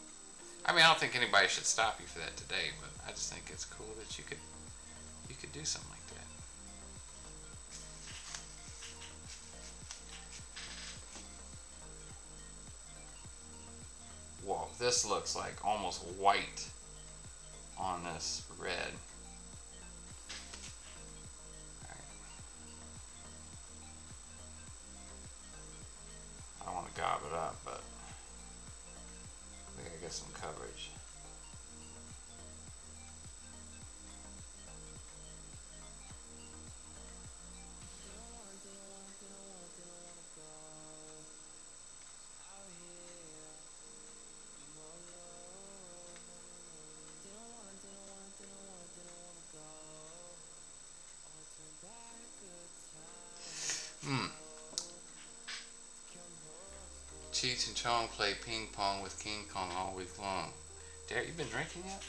I mean, I don't think anybody should stop you for that today, but I just think it's cool that you could do something like that. Whoa, this looks like almost white on this red. I don't want to gob it up, but I think I get some coverage. Cheech and Chong play ping pong with King Kong all week long. Derek, you been drinking yet?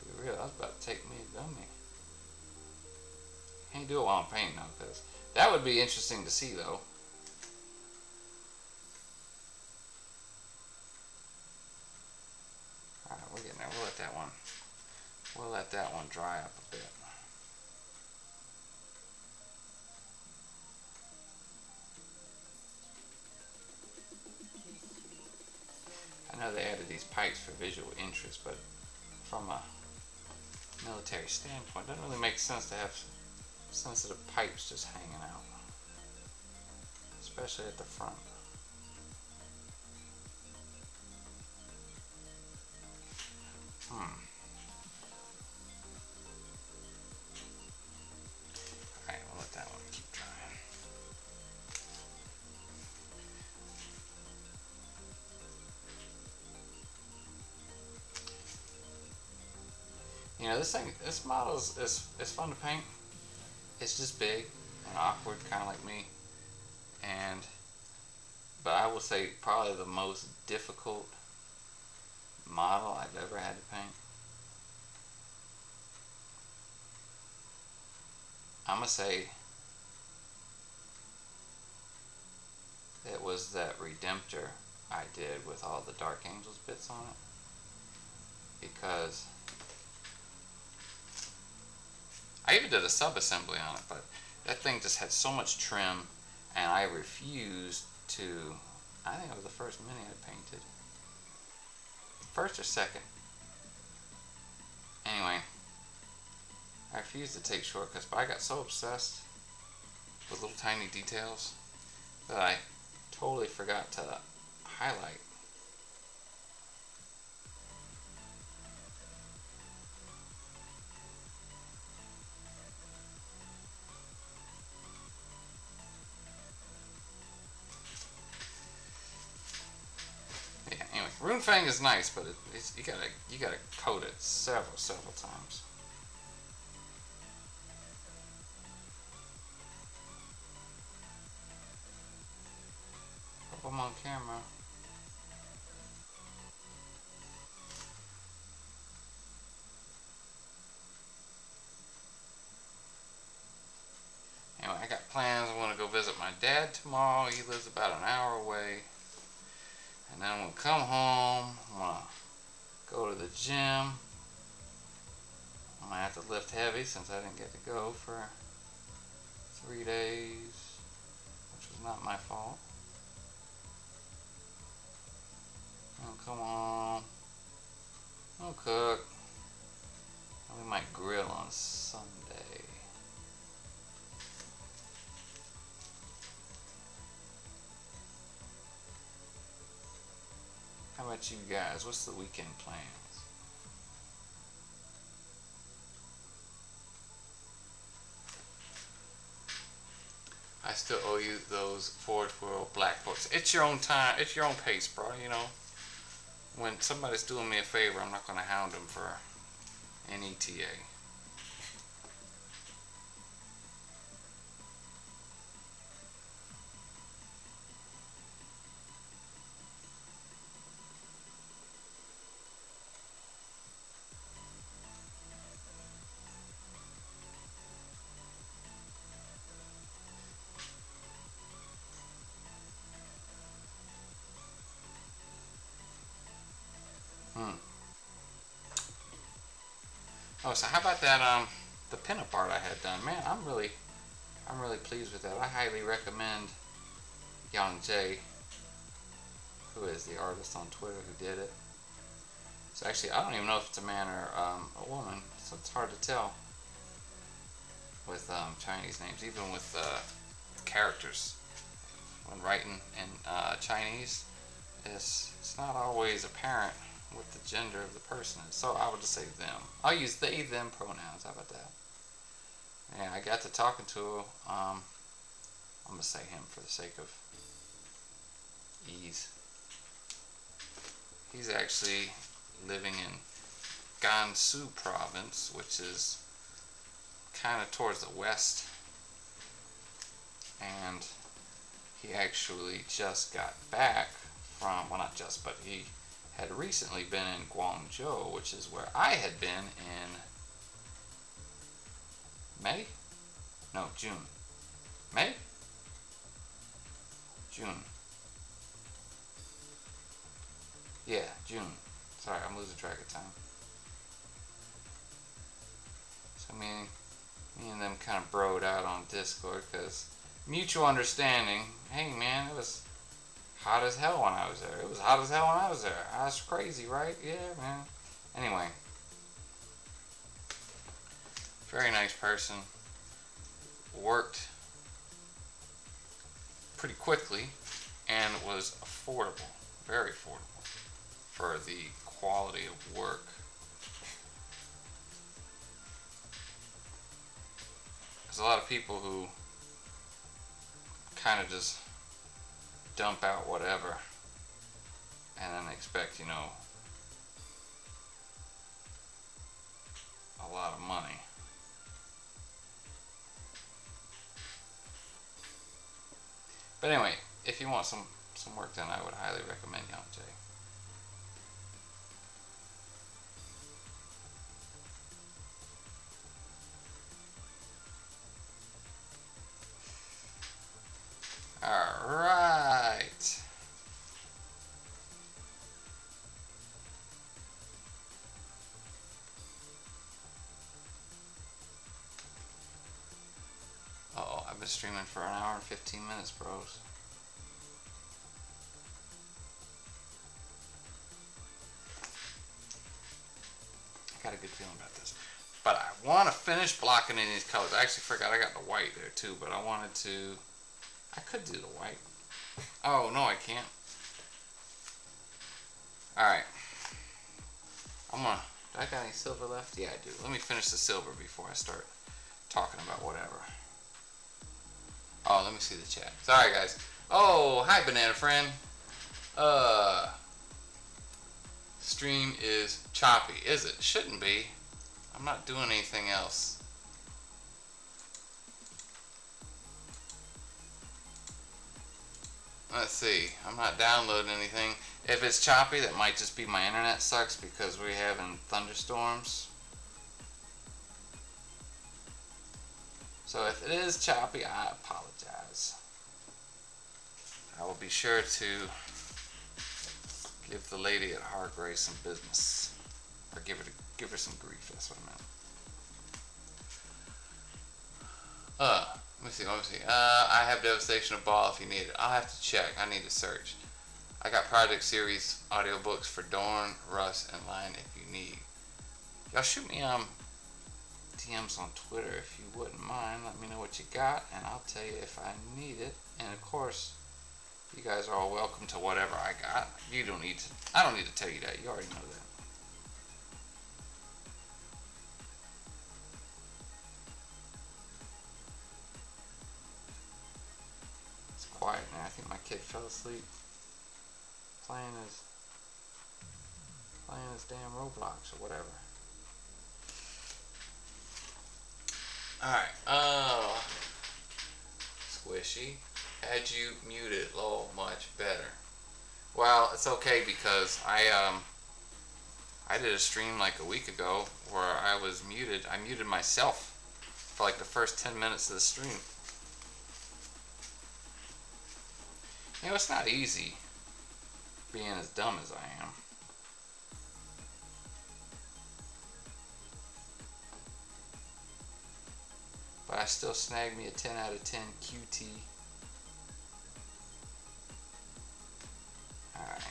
Be real, I was about to take me a gummy. Can't do it while I'm painting though, because that would be interesting to see though. Alright, we're getting there. We'll let that one dry up a bit. I know they added these pipes for visual interest, but from a military standpoint, it doesn't really make sense to have sensitive pipes just hanging out, especially at the front. Alright, we'll let that one keep drying. You know, this model is fun to paint. It's just big and awkward, kind of like me. But I will say probably the most difficult model I've ever had to paint. I'm gonna say it was that Redemptor I did with all the Dark Angels bits on it, because I even did a sub-assembly on it, but that thing just had so much trim, and I refused to, I think it was the first mini I painted. First or second. Anyway, I refused to take shortcuts, but I got so obsessed with little tiny details that I totally forgot to highlight. Runefang is nice, but you gotta coat it several times. Hope I'm on camera. Anyway, I got plans. I want to go visit my dad tomorrow. He lives about an hour away. And then I'm going to come home, I'm going to go to the gym. I might have to lift heavy since I didn't get to go for 3 days, which was not my fault. I'll come home, I'll cook, and we might grill on Sunday. about you guys? What's the weekend plans? I still owe you those Forge World black books. It's your own time. It's your own pace, bro. You know, when somebody's doing me a favor, I'm not gonna hound them for an ETA. Hmm. Oh, so how about that? The pinup art I had done, man. I'm really pleased with that. I highly recommend Young J, who is the artist on Twitter who did it. So actually, I don't even know if it's a man or a woman, so it's hard to tell with Chinese names, even with characters. When writing in Chinese, it's not always apparent what the gender of the person is. So I would just say them. I'll use they, them pronouns. How about that? Yeah, I got to talking to, I'm going to say him for the sake of ease. He's actually living in Gansu province, which is kind of towards the west. And he actually just got back from, well, not just, but he had recently been in Guangzhou, which is where I had been in May? No, June. May? June. Yeah, June. Sorry, I'm losing track of time. So me and them kind of broed out on Discord because mutual understanding. Hey man, it was hot as hell when I was there. It was hot as hell when I was there. That's crazy, right? Yeah, man. Anyway, very nice person. Worked pretty quickly and was affordable, very affordable for the quality of work. There's a lot of people who kind of just dump out whatever and then expect, you know, a lot of money. But anyway, if you want some work done, I would highly recommend Young Jay. Alright. Uh-oh, I've been streaming for an hour and 15 minutes, bros. I got a good feeling about this. But I want to finish blocking in these colors. I actually forgot I got the white there too, but I wanted to... I could do the white. Oh, no, I can't. Alright. I'm gonna... Do I got any silver left? Yeah, I do. Let me finish the silver before I start talking about whatever. Oh, let me see the chat. Sorry, guys. Oh, hi, Banana Friend. Stream is choppy. Is it? Shouldn't be. I'm not doing anything else. Let's see. I'm not downloading anything. If it's choppy, that might just be my internet sucks because we're having thunderstorms. So if it is choppy, I apologize. I will be sure to give the lady at Hargrave some business. Or give her some grief, that's what I meant. Let me see. I have Devastation of Ball if you need it. I'll have to check. I need to search. I got Project Series audiobooks for Dorn, Russ, and Lion if you need. Y'all shoot me DMs on Twitter if you wouldn't mind. Let me know what you got, and I'll tell you if I need it. And of course, You guys are all welcome to whatever I got. You don't need to. I don't need to tell you that. You already know that. It's quiet now. I think my kid fell asleep playing his damn Roblox or whatever. Alright, Squishy, had you muted, lol, much better. Well, it's okay because I did a stream like a week ago where I was muted. I muted myself for like the first 10 minutes of the stream. You know, it's not easy being as dumb as I am. But I still snagged me a 10 out of 10 QT. Alright.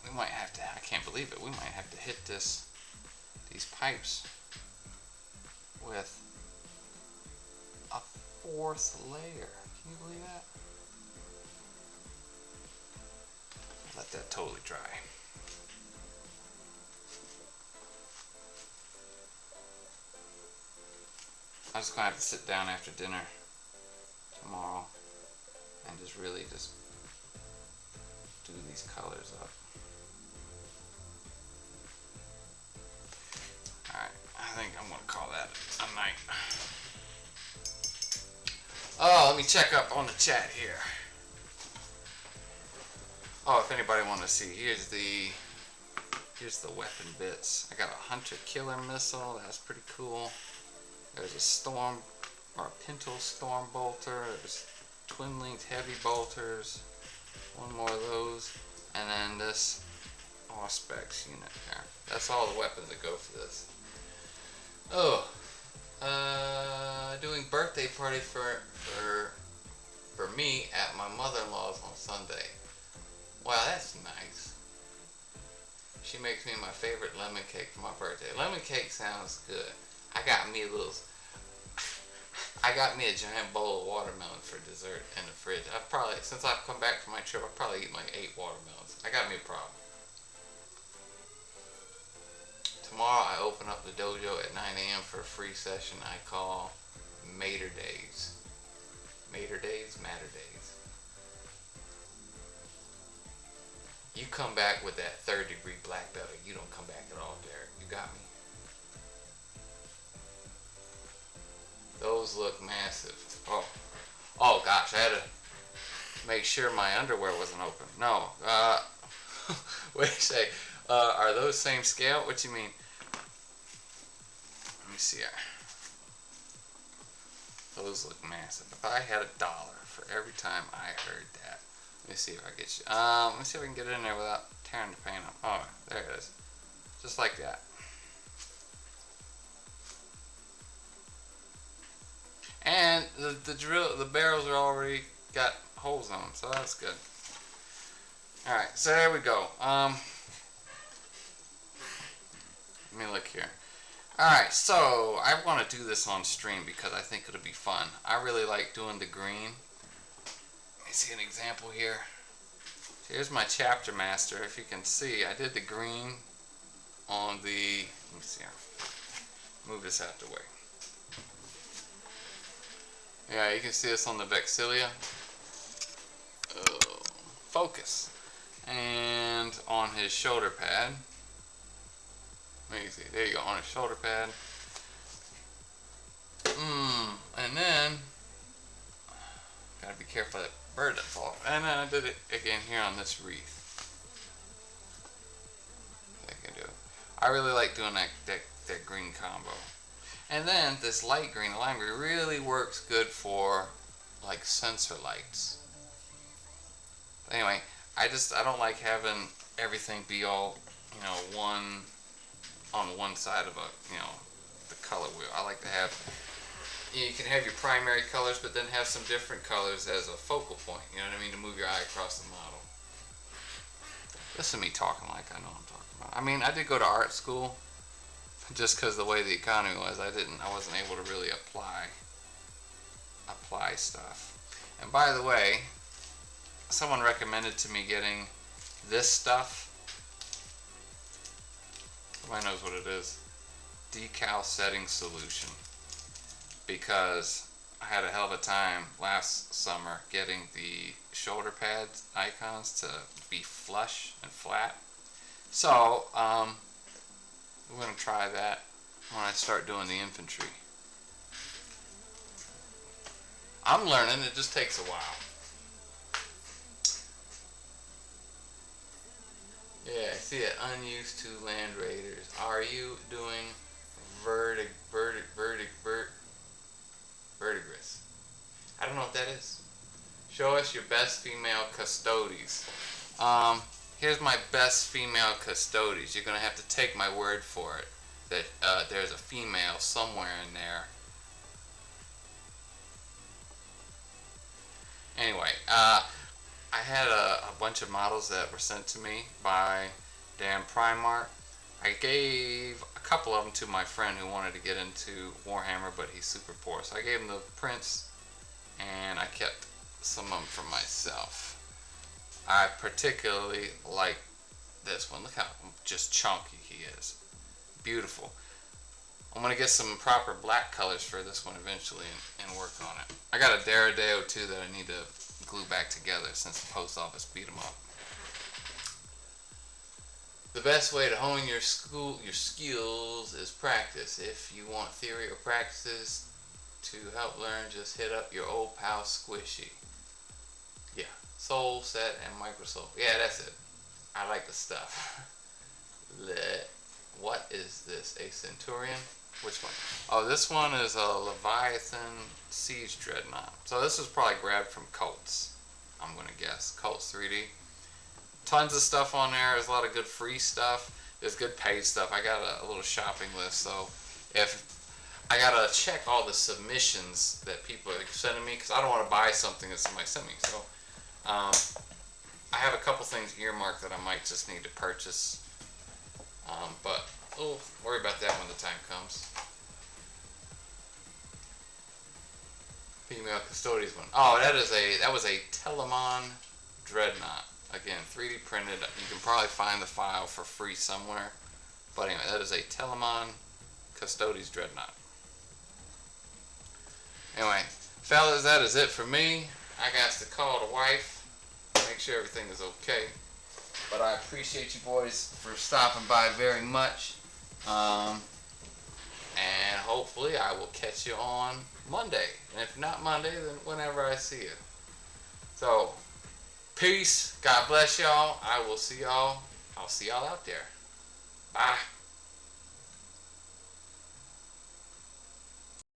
We might have to, I can't believe it, we might have to hit these pipes with a 4th layer. Can you believe that? Let that totally dry. I'm just gonna have to sit down after dinner tomorrow and just really just do these colors up. Alright, I think I'm gonna call that a night. Oh, let me check up on the chat here. Oh, if anybody want to see, here's the weapon bits. I got a hunter killer missile. That's pretty cool. There's a storm or a pinto storm bolter. There's twin linked heavy bolters. One more of those, and then this Auspex unit here. That's all the weapons that go for this. Oh, doing birthday party for me at my mother-in-law's on Sunday. Wow, that's nice. She makes me my favorite lemon cake for my birthday. Lemon cake sounds good. I got me a giant bowl of watermelon for dessert in the fridge. I've probably, since I've come back from my trip, I've probably eaten like 8 watermelons. I got me a problem. Tomorrow I open up the dojo at 9 a.m. for a free session I call Mater Days. Mater Days? Matter Days. You come back with that 3rd-degree black belt, you don't come back at all, Derek. You got me. Those look massive. Oh gosh, I had to make sure my underwear wasn't open. No, wait a sec. Are those same scale? What you mean? Let me see here. Those look massive. If I had $1 for every time I heard that. Let me see if I get you. Let me see if I can get it in there without tearing the paint up. Oh, there it is. Just like that. And the barrels are already got holes on them, so that's good. All right, so there we go. Let me look here. All right, so I want to do this on stream because I think it'll be fun. I really like doing the green. Let me see an example here. Here's my chapter master. If you can see, I did the green on the. Let me see. Move this out the way. Yeah, you can see this on the Vexilia. Focus. And on his shoulder pad. Let me see. There you go, on his shoulder pad. And then, gotta be careful of that bird that falls. And then I did it again here on this wreath. I can do. I really like doing that green combo. And then this light green, the lime green, really works good for like sensor lights. Anyway, I don't like having everything be all, one on one side of the color wheel. I like to have You can have your primary colors, but then have some different colors as a focal point. You know what I mean? To move your eye across the model. Listen to me talking like I know what I'm talking about. I mean, I did go to art school, just because the way the economy was, I wasn't able to really apply stuff. And by the way, someone recommended to me getting this stuff. Somebody knows what it is. Decal setting solution. Because I had a hell of a time last summer getting the shoulder pad icons to be flush and flat. So, we're going to try that when I start doing the infantry. I'm learning, it just takes a while. Yeah, I see it. Unused to Land Raiders. Are you doing verdigris? I don't know what that is. Show us your best female custodies. Here's my best female custodies. You're going to have to take my word for it that there's a female somewhere in there. Anyway, I had a bunch of models that were sent to me by Dan Primark. I gave a couple of them to my friend who wanted to get into Warhammer, but he's super poor. So I gave him the prints, and I kept some of them for myself. I particularly like this one. Look how just chunky he is. Beautiful. I'm going to get some proper black colors for this one eventually and work on it. I got a Daredeo too that I need to glue back together since the post office beat them up. The best way to hone your skills is practice. If you want theory or practices to help learn, just hit up your old pal Squishy. Yeah, Soul Set and Microsoul. Yeah, that's it. I like the stuff. What is this? A Centurion? Which one? Oh, this one is a Leviathan Siege Dreadnought. So this is probably grabbed from Colts, I'm going to guess. Colts 3D. Tons of stuff on there. There's a lot of good free stuff. There's good paid stuff. I got a little shopping list. So if I got to check all the submissions that people are sending me, because I don't want to buy something that somebody sent me. So I have a couple things earmarked that I might just need to purchase. But we'll worry about that when the time comes. Female Custodies one. Oh, that was a Telemon Dreadnought. Again, 3D printed. You can probably find the file for free somewhere. But anyway, that is a Telemon Custodies Dreadnought. Anyway, fellas, that is it for me. I got to call the wife, make sure everything is okay. But I appreciate you boys for stopping by very much. And hopefully I will catch you on Monday. And if not Monday, then whenever I see you. So, peace. God bless y'all. I will see y'all. I'll see y'all out there. Bye.